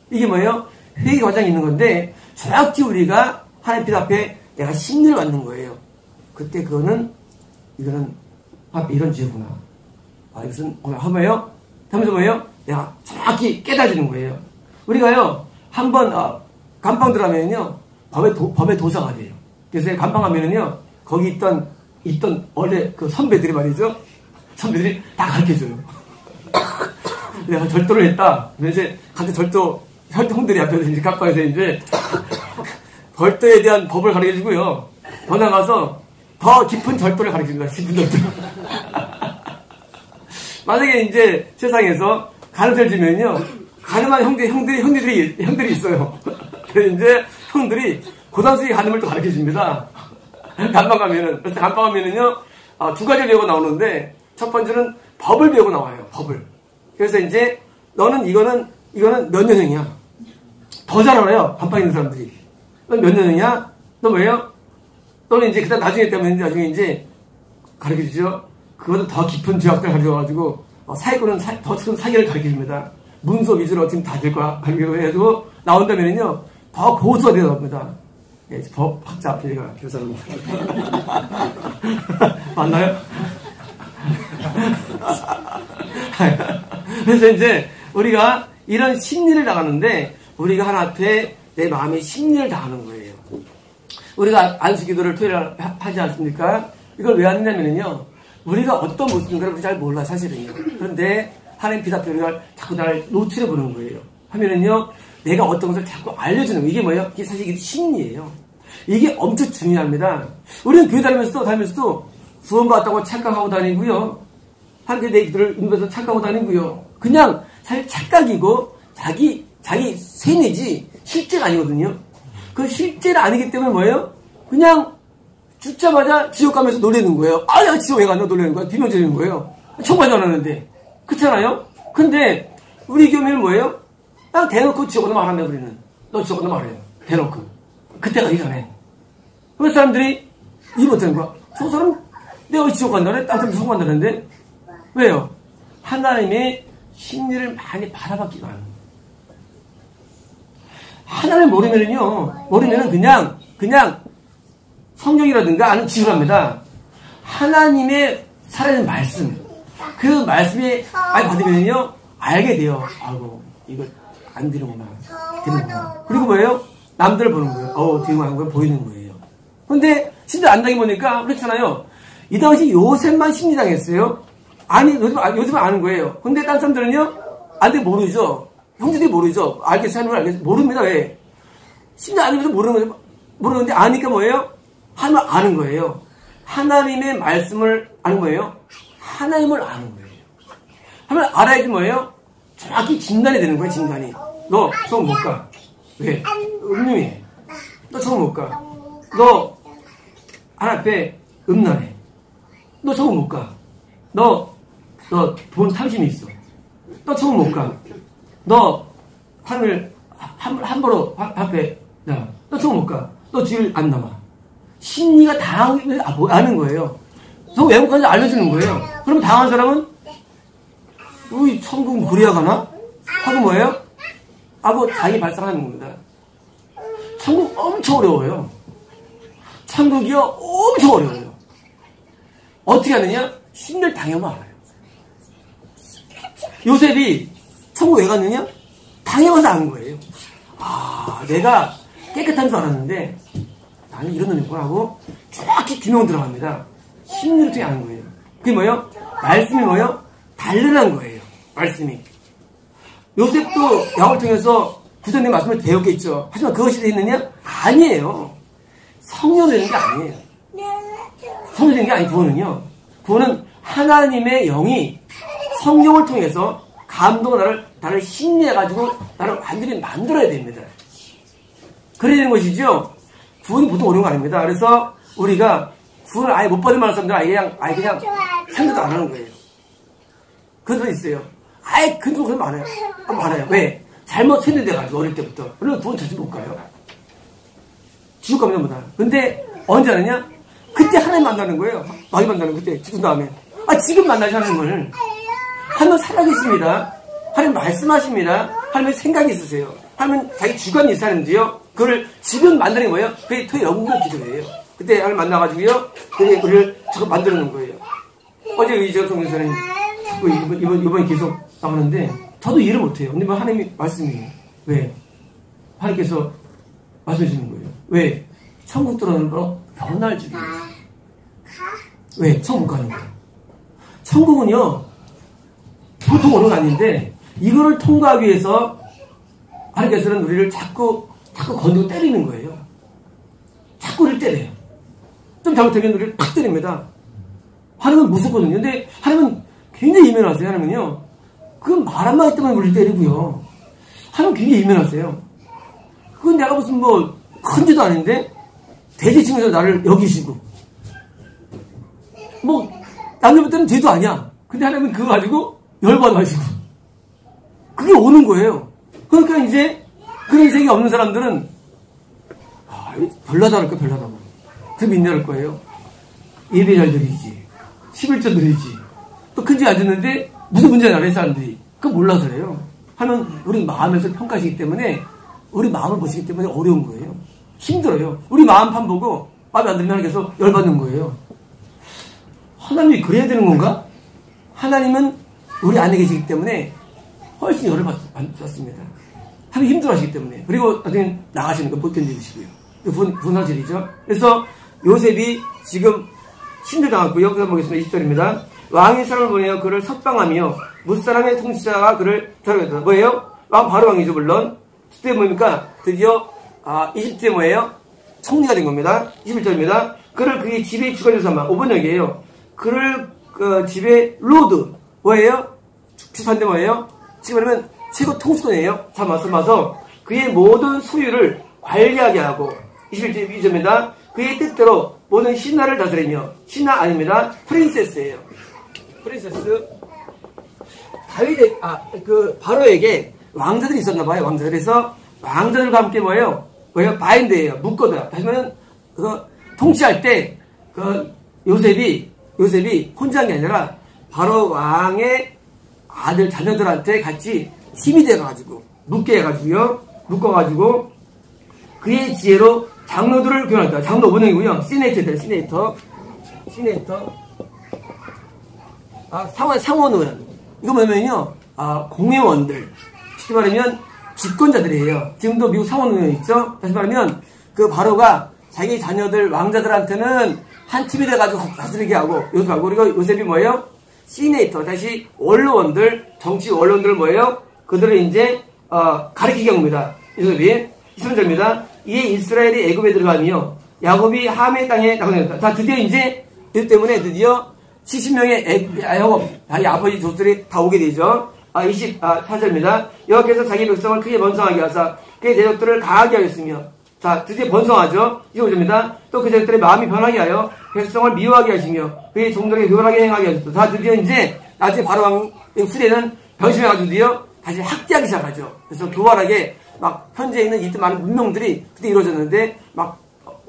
이게 뭐예요? 회개 과정이 있는 건데 정확히 우리가 하나님 앞에 내가 심리를 받는 거예요. 그때 이거는 이런 죄구나. 이것은 뭐예요? 하면서 뭐예요? 내가 정확히 깨달아지는 거예요. 우리가요, 한번 감방 들어가면요, 법의 도사가 돼요. 그래서 감방 가면은요, 거기 있던 원래 그 선배들이 말이죠, 선배들이 다 가르쳐줘요. 내가 절도를 했다. 이제 같은 형들이 앞에서 이제 감방에서 이제 절도에 대한 법을 가르쳐주고요. 더 나가서 더 깊은 절도를 가르쳐줍니다. 깊은 절도. 만약에 이제 세상에서 가르쳐 주면요, 가늠한 형들이 있어요. 그래서 이제 형들이 고단수의 가늠을 또 가르쳐 줍니다. 감방 가면은. 그래서 감방 가면은요, 두 가지를 배우고 나오는데, 첫 번째는 법을 배우고 나와요. 법을. 그래서 이제, 너는 이거는 몇 년형이야. 더 잘 알아요. 감방에 있는 사람들이. 넌 몇 년형이야? 너 뭐예요? 너는 이제, 그다음 나중에 이제 가르쳐 주죠. 그것도 더 깊은 죄악들을 가르쳐가지고, 사기꾼은 더 큰 사기를 가르쳐 줍니다. 문서 위주로 지금 다들 가르쳐 해가지고, 나온다면은요, 더 고수가 되어 갑니다. 예, 법학자 앞에가 교사입니다. 맞나요? 그래서 이제 우리가 이런 심리를 당하는데 우리가 하나 앞에 내 마음의 심리를 당하는 거예요. 우리가 안수기도를 토요일 하지 않습니까? 이걸 왜 하느냐면요, 우리가 어떤 모습인가를 잘 몰라, 사실은요. 그런데 하나님 빛 앞에 우리가 자꾸 나를 노출해 보는 거예요. 하면은요, 내가 어떤 것을 자꾸 알려주는 거예요. 이게 뭐예요? 이게 사실 이게 심리예요. 이게 엄청 중요합니다. 우리는 교회 다니면서도 구원받았다고 착각하고 다니고요. 하나님께 내 기도를 인도해서 착각하고 다니고요. 그냥 사실 착각이고 자기 세뇌지 실제가 아니거든요. 그 실제가 아니기 때문에 뭐예요? 그냥 죽자마자 지옥 가면서 놀라는 거예요. 내가 지옥 왜 갔나 놀라는 거야. 비명 지르는 거예요. 총괄도 안 하는데. 그렇잖아요? 근데 우리 교회는 뭐예요? 그냥 대놓고 지옥 가나 말한다, 우리는. 너 지옥 가나 말해요. 대놓고. 그때 가기 전에. 그 사람들이 이해 못하는 거야. 저 사람 내가 지옥 간다네? 딴 사람 지옥 간다는데? 왜요? 하나님의 심리를 많이 바라봤기도 하는 거예요. 하나님을 모르면은 그냥 성경이라든가 아는 지술합니다. 하나님의 살아있는 말씀, 그 말씀에 많이 받으면요, 알게 돼요. 이거 안 되는구나. 그리고 뭐예요? 남들을 보는 거예요. 뒤에 하는 걸 보이는 거예요. 근데 심지어 안 당해 보니까 그렇잖아요. 이 당시 요셉만 심리당했어요. 요즘은 아는 거예요. 근데 딴 사람들은요, 모르죠. 형제들이 모르죠. 모릅니다. 왜? 심지어 아니면서 모르는데 아니까 뭐예요? 하나님을 아는 거예요. 하나님의 말씀을 아는 거예요. 하나님을 아는 거예요. 하나님을 알아야지 뭐예요? 정확히 진단이 되는 거예요, 진단이. 너 저거 못 가. 왜? 음흉해. 너 저거 못 가. 너 하나님 앞에 음란해. 너 저거 못 가. 너 돈 탐심이 있어. 너 저거 못 가. 너 하늘 함부로 앞에 나. 너 저거 못 가. 너 뒤를 안 남아. 심리가 아는 거예요. 저거 왜곡하는지 알려주는 거예요. 그러면 당한 사람은 천국 그래야 가나? 하고 뭐예요? 하고 자기 발상하는 겁니다. 천국 엄청 어려워요. 천국이요, 엄청 어려워요. 어떻게 하느냐? 신을 당하면 알아요. 요셉이 천국 왜 갔느냐? 당해와서 아는 거예요. 아, 내가 깨끗한 줄 알았는데 나는 이런 놈이 있구나고 정확히 규명 들어갑니다. 심리를 통해 아는 거예요. 그게 뭐예요? 말씀이 뭐예요? 달르는 거예요. 말씀이. 요셉도 야곱을 통해서 구전의 말씀을 배웠겠죠. 하지만 그것이 되느냐? 아니에요. 성령이 되는 게 아니에요. 성령이 되는 게 아니, 구원은요. 구원은 하나님의 영이 성령을 통해서 감동을 나를 심리해가지고 나를 완전히 만들어야 됩니다. 그래야 되는 것이죠. 구원이 보통 어려운 거 아닙니다. 그래서 우리가 구원을 아예 못 받을 만한 사람들은 아예 그냥 생각도 안 하는 거예요. 그런 사람 있어요. 아예 그런 사람 많아요. 많아요. 왜? 잘못 세뇌돼가지고 어릴 때부터. 물론 구원 자주 못 가요. 지옥 가면 못하 근데 언제 하느냐? 그때 하나님 만나는 거예요. 많이 만나는 그때 죽은 다음에. 아, 지금 만나지 않는 걸. 하나님 살아계십니다. 하나님 말씀하십니다. 하나님의 생각이 있으세요. 하나님 자기 주관이 있었는데요. 그걸 지금 만드는 게 뭐예요? 그게 더 영웅의 기도예요. 그때 하나님 만나가지고요. 그게 우리를 자꾸 만들어 놓은 거예요. 어제 이재혁 성교사님 이번에 계속 나오는데 저도 이해를 못해요. 근데 뭐 하나님이 말씀이에요. 왜? 하나님께서 말씀해 주시는 거예요. 왜? 천국 들어오는 거 변화를 주기 위해서. 왜? 천국 가는 거예요. 천국은요, 보통 어려운 거 아닌데, 이거를 통과하기 위해서 하나님께서는 우리를 자꾸 건드고 때리는 거예요. 자꾸 우리를 때려요. 좀 잘못하면 우리를 팍 때립니다. 하나님은 무섭거든요. 근데 하나님은 굉장히 예민하세요. 하나님은요. 그건 말 한마디 때문에 우리를 때리고요. 하나님은 굉장히 예민하세요. 그건 내가 무슨 뭐 큰 죄도 아닌데 대제층에서 나를 여기시고 뭐 남들보다는 죄도 아니야. 근데 하나님은 그거 가지고 열받아가지고 그게 오는 거예요. 그러니까 이제 그런 생각이 없는 사람들은 별나다 할까 별나다고 그럼 인내할 거예요. 예배 잘 드리지 11조 드리지 또 큰 죄 안 듣는데 무슨 문제가 나는 사람들이 그거 몰라서 그래요. 하는 우리 마음에서 평가하시기 때문에 우리 마음을 보시기 때문에 어려운 거예요. 힘들어요. 우리 마음판 보고 마음에 안 들면 하나님께서 열받는 거예요. 하나님이 그래야 되는 건가? 하나님은 우리 안에 계시기 때문에 훨씬 열을 받습니다. 하나님 힘들어하시기 때문에. 그리고 나중에 나가시는 거 못 견디시고요. 분사질이죠. 그래서 요셉이 지금 힘들당했고요. 그래서 보겠습니다. 20절입니다. 왕이 사람을 보내어 그를 석방하며 무사람의 통치자가 그를 데려갔다. 뭐예요? 왕 바로 왕이죠 물론. 그때 뭡니까? 드디어 20대 뭐예요? 총리가 된 겁니다. 21절입니다. 그를 그의 집에 주관자 삼아 5번역이에요. 그를 그 집에 로드 뭐예요? 주판대 뭐예요? 지금 말하면 최고 통수권이에요. 삼아서 그의 모든 소유를 관리하게 하고 21절입니다. 그의 뜻대로 모든 신하를 다스리며 신하 아닙니다. 프린세스예요. 프린세스 다윗의 그 바로에게 왕자들이 있었나 봐요. 왕자들. 그래서 왕자들과 함께 뭐예요? 바인드예요. 묶어둬요. 다시 말하면 그 통치할 때 그 요셉이 혼자 한 게 아니라 바로 왕의 아들 자녀들한테 같이 힘이 돼가지고 묶어가지고 그의 지혜로 장로들을 교환했다. 장로 5번역이고요. 시네이터. 상원의원. 이거 뭐냐면요. 공회원들. 쉽게 말하면 집권자들이에요. 지금도 미국 상원의원 있죠? 다시 말하면 그 바로가 자기 자녀들, 왕자들한테는 한 팀이 돼가지고 다스리게 하고, 요셉하고, 그리고 요셉이 뭐예요? 시네이터. 다시 원로원들, 정치 원로원들 뭐예요? 그들을 이제, 가리키게 합니다. 요셉이. 20절입니다. 이에 이스라엘이 애굽에 들어가며 야곱이 함의 땅에 나가겠다. 자, 드디어 이제 이것 때문에 드디어 70명의 야곱, 자기 아버지 조들이 다 오게 되죠. 24절입니다. 여호와께서 자기 백성을 크게 번성하게 하사 그의 대적들을 강하게 하였으며, 자, 드디어 번성하죠. 25절입니다. 또 그 대적들의 마음이 변하게 하여 백성을 미워하게 하시며 그의 종들에게 교활하게 행하게 하셨다. 자, 드디어 이제 나중에 바로 왕 후대는 변심해가지고 드디어 다시 학대하기 시작하죠. 그래서 교활하게 막 현재 있는 이 많은 문명들이 그때 이루어졌는데 막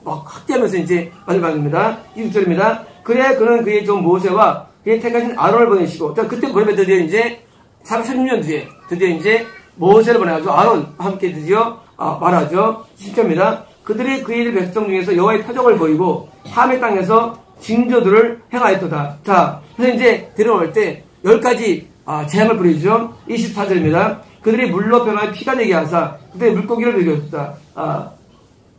학대하면서 이제 만듭니다. 26절입니다. 그래 그는 그의 종 모세와 그의 택하신 아론을 보내시고, 그때 보내면 드디어 이제 430년 뒤에 드디어 이제 모세를 보내가지고 아론과 함께 드디어 말하죠. 10절입니다. 그들이 그 일 백성 중에서 여호와의 표적을 보이고 함의 땅에서 징조들을 행하였도다. 자, 그래서 이제 데려올 때 10가지 재앙을 부리죠. 24절입니다. 그들이 물로 변하여 피가 되게 하사 그들의 물고기를 먹였다.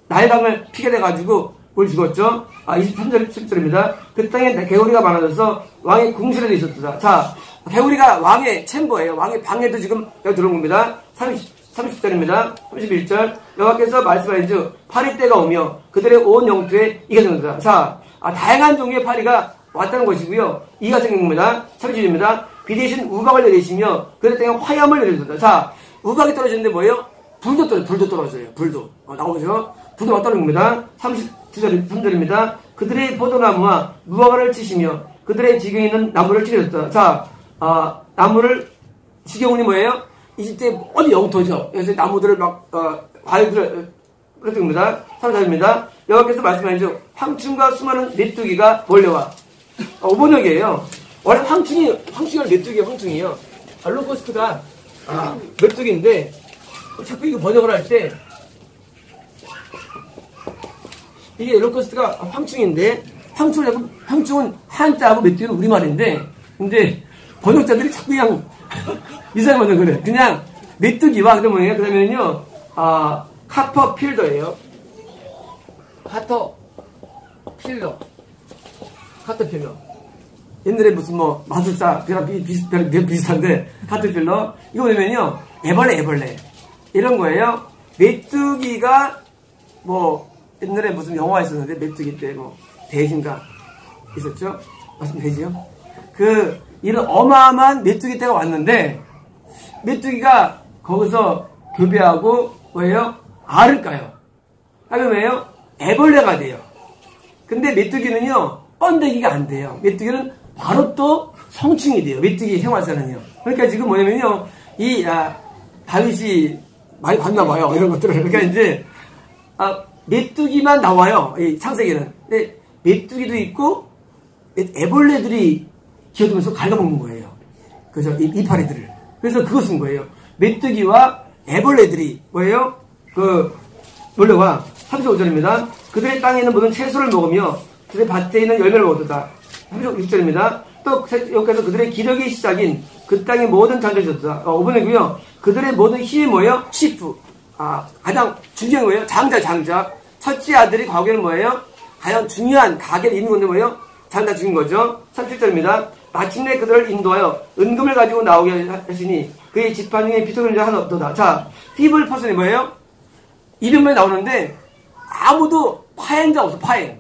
나일강을 피게 돼가지고 물 죽었죠. 23절 10절입니다. 그 땅에 개구리가 많아져서 왕의 궁실에도 있었다. 자, 개구리가 왕의 챔버예요. 왕의 방에도 지금 여기 들어온 겁니다. 30절입니다. 31절 여호와께서 말씀하시죠. 파리 때가 오며 그들의 온 영토에 이가 생긴다. 자, 다양한 종류의 파리가 왔다는 것이고요. 이가 생긴 겁니다. 30절입니다. 비 대신 우박을 내리시며 그들 땅에 화염을 내려준다. 자, 우박이 떨어지는데 뭐예요? 불도 떨어져요. 불도 나오죠. 불도 막 떨어집니다. 33절입니다. 그들의 포도나무와 무화과를 치시며 그들의 지경에 있는 나무를 찢어졌다. 자, 나무를 지경운이 뭐예요? 이집트의 어디 영토죠. 그래서 나무들을 막 과일들을 그렇습니다. 34절입니다. 여호와께서 말씀하시죠. 황충과 수많은 메뚜기가 몰려와. 5번역이에요. 원래 황충이 메뚜기예요. 황충이요. 로커스트가 메뚜기인데 자꾸 이거 번역을 할 때 이게 로커스트가 황충인데 황충은 한자하고 메뚜기는 우리말인데 근데 번역자들이 자꾸 그냥 이상한 번역을 해. 그냥 메뚜기와 그다음에 뭐예요? 그다음에는요 카터필러예요. 카터필러. 옛날에 무슨 마술사 비슷한데 카터필러. 이거 뭐냐면요 애벌레 이런 거예요. 메뚜기가 옛날에 무슨 영화 있었는데 메뚜기 때 돼지인가 있었죠? 무슨 돼지요? 이런 어마어마한 메뚜기 때가 왔는데 메뚜기가 거기서 교배하고 뭐예요? 알을 까요. 하면 뭐예요? 애벌레가 돼요. 근데 메뚜기는요 번데기가 안 돼요. 메뚜기는 바로 또 성충이 돼요. 메뚜기 생활사는요. 그러니까 지금 뭐냐면요 다윗이 많이 봤나 봐요. 이런 것들을. 그러니까 이제 메뚜기만 나와요. 이 창세기는. 근데 메뚜기도 있고 애벌레들이 기어들면서 갉아먹는 거예요. 그죠? 이파리들을. 그래서 그거 쓴 거예요. 메뚜기와 애벌레들이 뭐예요? 몰려와. 35절입니다. 그들의 땅에 있는 모든 채소를 먹으며 그들의 밭에 있는 열매를 먹었다. 36절입니다. 또 여기서 그들의 기력이 시작인 그 땅의 모든 잔들이 졌다. 5번이고요. 그들의 모든 힘이 뭐예요? 시프. 가장 중요한 거예요. 장자. 첫째 아들이 과거에는 뭐예요? 가장 중요한 가게를 있는 건데 뭐예요? 장자 죽인 거죠. 37절입니다. 마침내 그들을 인도하여 은금을 가지고 나오게 하시니 그의 지팡이 중에 비토그림자 하나 없도다. 자, 피블 퍼슨이 뭐예요? 이름만 나오는데 아무도 파행자 없어. 파행.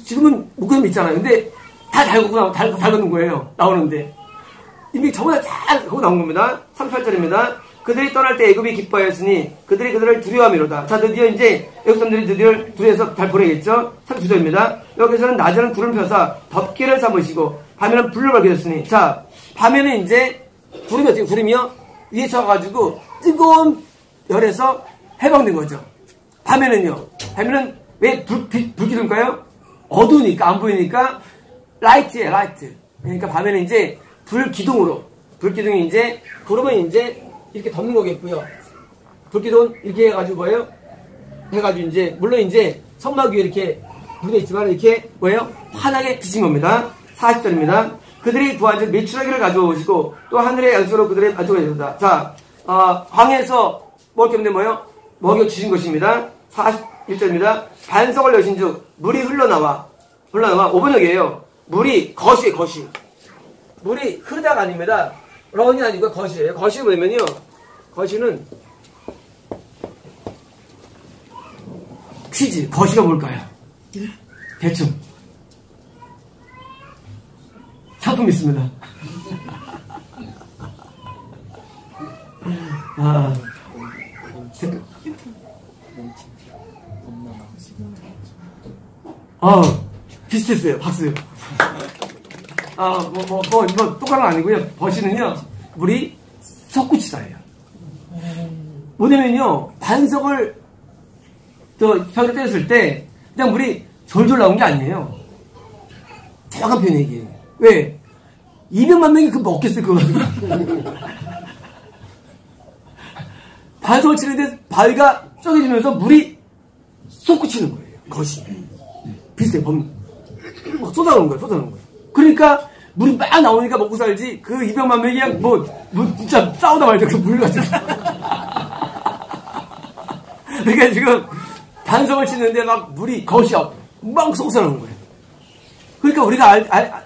지금은 목사님 있잖아요. 근데 다 잘 걷는 거예요. 나오는데 이미 저보다 잘 하고 나온 겁니다. 38절입니다. 그들이 떠날 때 애굽이 기뻐하였으니 그들이 그들을 두려워하미로다. 자, 드디어 이제 애굽 사람들이 드디어 두려워해서 잘 보내겠죠. 39절입니다. 여기서는 낮에는 구름 펴사 덮개를 삼으시고 밤에는 불을 밝게 졌으니. 자, 밤에는 이제 구름이 어떻게 구름이요? 위에 쳐가지고 뜨거운 열에서 해방된 거죠. 밤에는 왜 불기둥일까요? 어두우니까 안 보이니까 라이트예요. 라이트. 그러니까 밤에는 이제 불기둥이 이제 구름은 이제 이렇게 덮는 거겠고요. 불기둥은 이렇게 해가지고 뭐예요? 해가지고 이제 물론 이제 천막 위에 이렇게 묻어 있지만 이렇게 뭐예요? 환하게 비친 겁니다. 40절입니다. 그들이 구하는 메추라기를 가져오시고 또 하늘의 양식으로 그들의 만족을 해준다. 자, 광에서 먹을 게 없는데 뭐예요? 먹여 주신 것입니다. 41절입니다. 반석을 여신즉 물이 흘러나와 5번역이에요. 물이 거시예요. 물이 흐르다가 아닙니다. 런이 아니고 거시예요. 거시 뭐냐면요. 거시는 퀴즈. 거시가 뭘까요? 대충 상품 있습니다. 비슷했어요. 박수. 이거 똑같은 건 아니고요. 버시는요, 물이 솟구치다예요. 뭐냐면요, 반석을 벽에 떼었을 때, 그냥 물이 졸졸 나온 게 아니에요. 정확한 표현이 이게. 왜? 200만 명이 그거 먹겠어요, 그거 가지고. 반석을 치는데 바위가 쪼개지면서 물이 솟구치는 거예요. 것이. 비슷해, 막 쏟아오는 거예요. 그러니까 물이 막 나오니까 먹고 살지, 그 200만 명이 그냥 진짜 싸우다 말죠. 그 물 가지고. 그러니까 지금 반석을 치는데 막 물이, 것이 막 솟아오는 거예요. 그러니까 우리가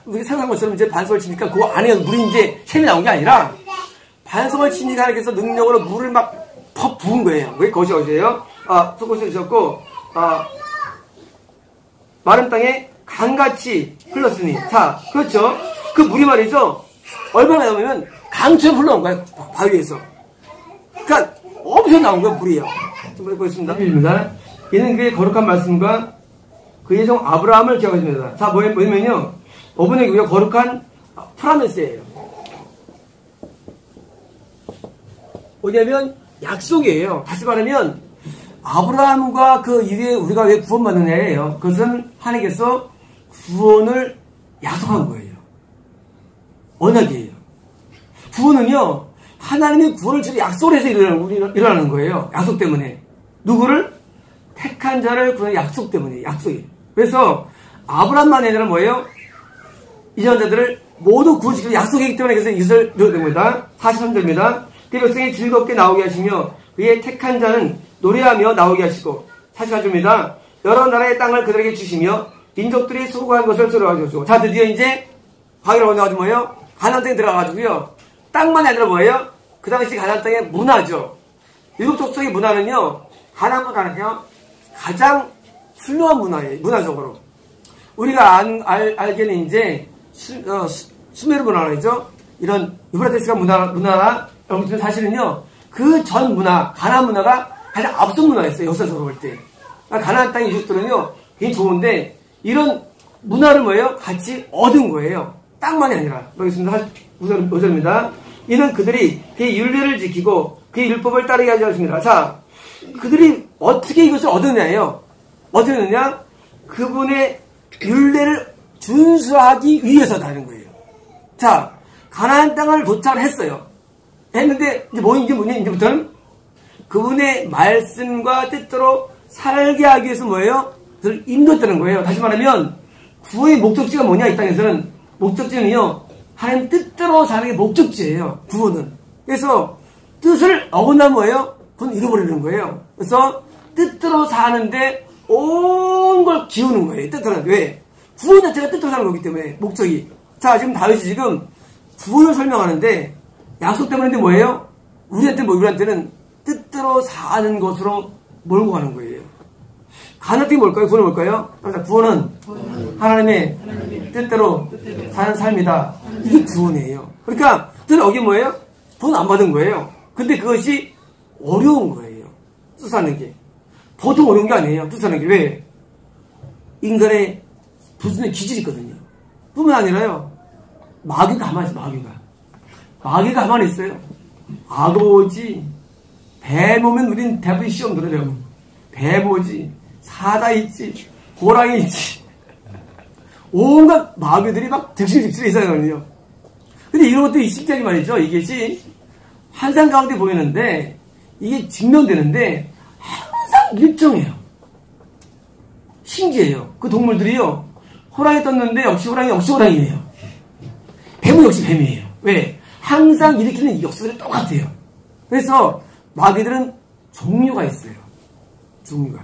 생각한 것처럼 이제 반석을 치니까 그 안에 물이 이제 샘이 나온 게 아니라, 반석을 치니까 하나님께서 능력으로 물을 막 퍽 부은 거예요. 그게 것이 어디예요? 솟구쳐 주셨고, 마른 땅에 강같이 흘렀으니. 자, 그렇죠. 그 물이 말이죠. 얼마나 나오면 강처럼 흘러온 거예요. 바위에서. 그러니까 엄청 나온 거예요, 물이요. 좀 보겠습니다. 1입니다. 이는 그의 거룩한 말씀과 그의 종 아브라함을 기억하십니다. 자, 뭐냐면요. 5번의 우리가 거룩한 프라미스예요. 뭐냐면 약속이에요. 다시 말하면 아브라함과 그 이후에 우리가 왜 구원받는 애예요. 그것은 하나님께서 구원을 약속한 거예요. 언약이에요. 구원은요, 하나님이 구원을 주로 약속을 해서 일어나는 거예요. 약속 때문에. 누구를? 택한 자를 구원의 약속 때문에. 약속이에요. 그래서 아브라함만 아니라 뭐예요? 이전 자들을 모두 구원시키는 약속이기 때문에 그래서 이것을 넣어야 됩니다. 43절입니다. 그 백성이 즐겁게 나오게 하시며 그의 택한 자는 노래하며 나오게 하시고. 44절입니다. 여러 나라의 땅을 그들에게 주시며 민족들이 수고한 것을 들어가지고 주고. 자, 드디어 이제 바위를 건너가지고 뭐예요? 가나안 땅에 들어가가지고요. 땅만이 아니라 뭐예요? 그 당시 가나안 땅의 문화죠. 일곱 족속의 문화는요, 가나안 문화는요, 가장 훌륭한 문화예요. 문화적으로. 우리가 알기에는 이제 수메르 문화라죠. 이런 유브라테스가 문화라 여러분 사실은요, 그 전 문화, 가나안 문화가 가장 앞선 문화였어요. 역사적으로 볼 때. 가나안 땅의 이족들은요, 굉장히 좋은데 이런 문화를 뭐예요? 같이 얻은 거예요. 땅만이 아니라. 보겠습니다. 5절입니다. 이는 그들이 그의 율례를 지키고 그의 율법을 따르게 하지 않습니다. 자, 그들이 어떻게 이것을 얻었냐예요. 어떻게 얻느냐? 그분의 율례를 준수하기 위해서다는 거예요. 자, 가나안 땅을 도착을 했어요. 했는데 이제 뭐냐? 이제부터는 그분의 말씀과 뜻대로 살게 하기 위해서 뭐예요? 그를 인도했다는 거예요. 다시 말하면 구원의 목적지가 뭐냐? 이 땅에서는 목적지는요, 하나님 뜻대로 사는 게 목적지예요. 구원은. 그래서 뜻을 어긋나면 뭐예요? 그건 잃어버리는 거예요. 그래서 뜻대로 사는데 온 걸 기우는 거예요. 뜻대로. 왜? 구원 자체가 뜻대로 사는 거기 때문에 목적이. 자, 지금 다윗이 지금 구원을 설명하는데 약속 때문인데 뭐예요? 우리한테는 뜻대로 사는 것으로 몰고 가는 거예요. 가나안 땅이 뭘까요? 구원은 뭘까요? 구원은 하나님의 뜻대로 사는 삶이다. 이게 구원이에요. 그러니까 여기 뭐예요? 구원 안 받은 거예요. 근데 그것이 어려운 거예요. 뜻하는 게. 보통 어려운 게 아니에요. 뜻하는 게. 왜? 인간의 부수는 기질이 있거든요. 뿐만 아니라요, 마귀가 가만히 있어요. 마귀가 가만히 있어요. 아버지, 배 보면 우린 대부분 시험 들어요. 배 보지, 사자 있지, 호랑이 있지. 온갖 마귀들이 막 득실득실 있어요. 근데 이런 것도 신기하게 말이죠. 이것이 환상 가운데 보이는데, 이게 증명되는데, 항상 일정해요. 신기해요. 그 동물들이요, 호랑이 떴는데 역시 호랑이에요. 뱀은 역시 뱀이에요. 왜? 항상 일으키는 역사들이 똑같아요. 그래서 마귀들은 종류가 있어요. 종류가.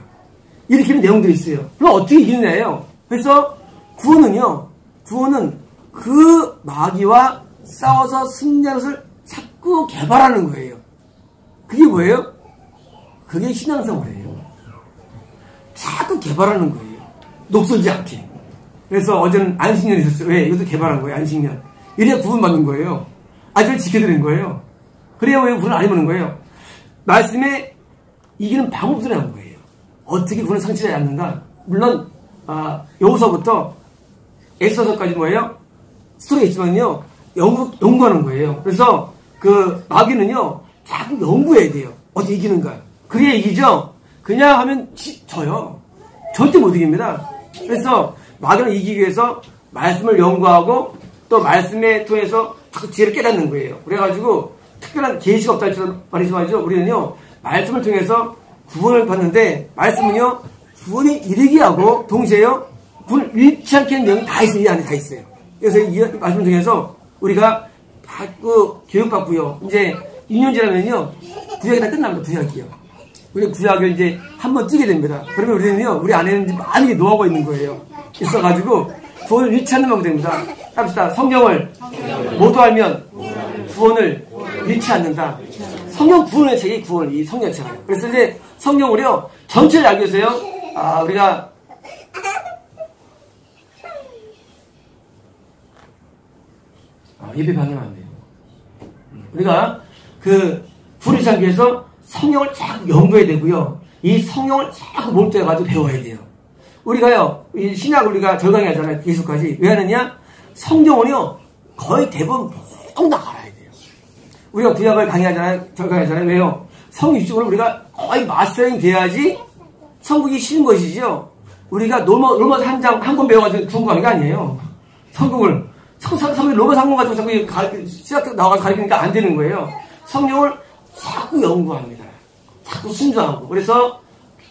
일으키는 내용들이 있어요. 그럼 어떻게 이기느냐예요. 그래서 구원은 그 마귀와 싸워서 승리하는 것을 자꾸 개발하는 거예요. 그게 뭐예요? 그게 신앙생활이에요. 자꾸 개발하는 거예요. 녹슬지 않게. 그래서 어제는 안식년이 있었죠. 왜? 이것도 개발한 거예요. 안식년. 이래야 구원받는 거예요. 아직을 지켜드리는 거예요. 그래야 왜 구원을 안 해보는 거예요. 말씀에 이기는 방법들이 나온 거예요. 어떻게 구원을 성취하지 않는가? 물론 여호서부터 엑소서까지 뭐예요? 스토리가 있지만요, 연구하는 거예요. 그래서 그 마귀는요, 자꾸 연구해야 돼요. 어떻게 이기는가? 그래야 이기죠? 그냥 하면 져요. 절대 못 이깁니다. 그래서 마귀를 이기기 위해서 말씀을 연구하고 또 말씀에 통해서 자꾸 지혜를 깨닫는 거예요. 그래가지고 특별한 계시가 없다 할지라도 말이죠. 우리는요, 말씀을 통해서 구원을 받는데, 말씀은요, 구원이 이르게 하고, 동시에요, 구원을 잃지 않게 하는 내용이 다 있어요. 이 안에 다 있어요. 그래서 이 말씀을 통해서 우리가 교육받고요. 이제 6년 지나면요, 구약이 다 끝납니다. 구약이요. 우리 구약을 이제 한번 뜨게 됩니다. 그러면 우리는요, 우리 안에는 이제 많은 게 노하우가 있는 거예요. 있어가지고, 구원을 잃지 않는 방법이 됩니다. 합시다. 성경을 모두 알면 구원을 잃지 않는다. 성경 구원의 책이 구원을, 이 성경 책이에요. 그래서 이제 성경을요, 전체를 알기 위해서요, 우리가, 예배 방해하면 안 돼요. 우리가 불을 잃지 않기 위해서 성경을 자꾸 연구해야 되고요. 이 성경을 자꾸 몰두해가지고 배워야 돼요. 우리가요, 이 신약을 우리가 절강해 하잖아요. 예수까지. 왜 하느냐? 성경은요, 거의 대부분 모두 다 알아야 돼요. 우리가 구약을 강의하잖아요. 절강하잖아요. 왜요? 성경 입식을 우리가 거의 마스터링 돼야지 성국이 쉬운 것이죠. 우리가 로마서 한 권 배워가지고 공부하는 게 아니에요. 성경을 로마서 한 권 가지고 자꾸 시작 나와서 가르치니까 안 되는 거예요. 성경을 자꾸 연구합니다. 자꾸 순종하고. 그래서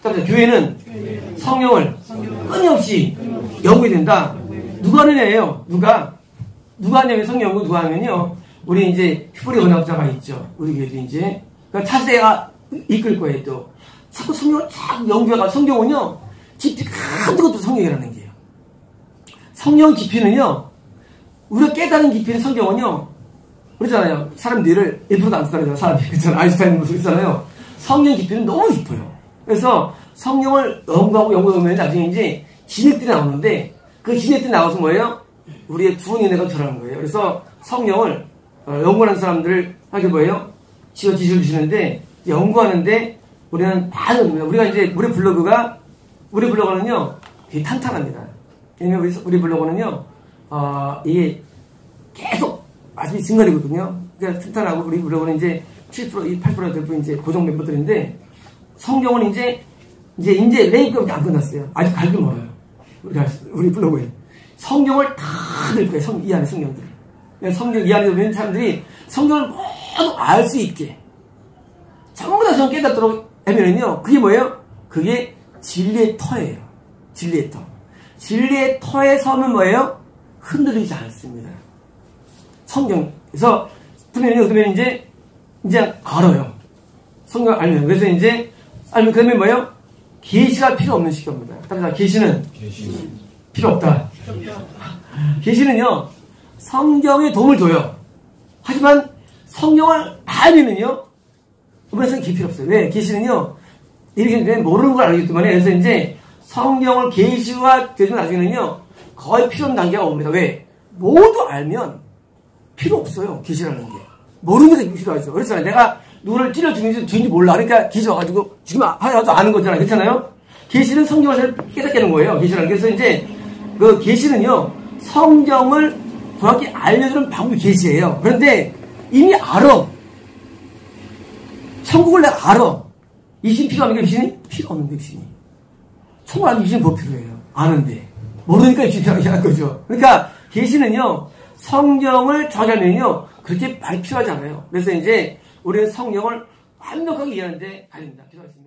교회는 성경을 끊임없이 연구해야 된다. 누가 하는 애예요? 누가 하냐면 성경 연구 누가 하면요. 우리 이제 히브리 번역자가 있죠. 우리 교회도 이제. 그러니까 차세가 이끌 거예요, 또. 자꾸 성경을 자꾸 연구해가 성경은요. 깊이 큰 것도 성경이라는 게요. 성경 깊이는요. 우리가 깨닫는 깊이는 성경은요. 그렇잖아요. 사람들을 1%도 안 쓰잖아요. 사람들이. 그렇잖아요. 아인슈타인 모습 있잖아요. 성경 깊이는 너무 깊어요. 그래서 성경을 연구하면 나중에 이제 진액들이 나오는데 그 진액들이 나와서 뭐예요? 우리의 구원의 은혜가 들어가는 거예요. 그래서 성경을 연구하는 사람들을 하게 뭐예요? 지시를 주시는데 연구하는데 우리는 많이 연구합니다. 우리가 이제 우리 블로그는요 되게 탄탄합니다. 왜냐면 우리 블로그는요 이게 계속 말씀이 증가되거든요. 그러니까 탄탄하고 우리 블로그는 이제 7%, 8%가 대부분 이제 고정 멤버들인데 성경은 이제 레이크밖에 안 끝났어요. 아직 갈 길 멀어요. 우리 블로그에. 성경을 다 넣을 거예요. 이 안에 성경들을. 성경 이 안에 있는 사람들이 성경을 모두 알 수 있게. 전부 다 성경 깨닫도록 하면은요, 그게 뭐예요? 그게 진리의 터예요. 진리의 터. 진리의 터에 서면 뭐예요? 흔들리지 않습니다. 성경에서, 그러면 이제 알아요. 성경을 알면. 그래서 이제, 알면 그러면 뭐예요? 계시가 필요 없는 시기입니다. 따라서 계시는 필요 없다. 계시는요, 성경에 도움을 줘요. 하지만 성경을 알면은요, 그래서 필요 없어요. 왜? 계시는요, 이렇게 모르는 걸 알기 때문에, 그래서 이제 성경을 계시가 되면 나중에는요, 거의 필요 없는 단계가 옵니다. 왜? 모두 알면 필요 없어요. 계시라는 게. 모르는 게 필요하죠. 그렇잖아요. 내가 누구를 찔러 죽인지 몰라. 그러니까 계시 와가지고 지금 하나도 아는 거잖아요. 그렇잖아요. 계시는 성경을 깨닫게 하는 거예요. 계시라는 게. 그래서 이제 그 계시는요, 성경을 정확히 알려주는 방법이 계시예요. 그런데 이미 알아. 천국을 내가 알아. 이신 필요합니까? 이신이? 필요 없는데 이신이. 천국 알면 이신이 뭐 필요해요? 아는데. 모르니까 이신이 필요한 거죠. 그러니까 계시는요, 성경을 정확히 알면요, 그렇게 많이 필요하지 않아요. 그래서 이제 우리는 성경을 완벽하게 이해하는데 가야 됩니다. 기도하겠습니다.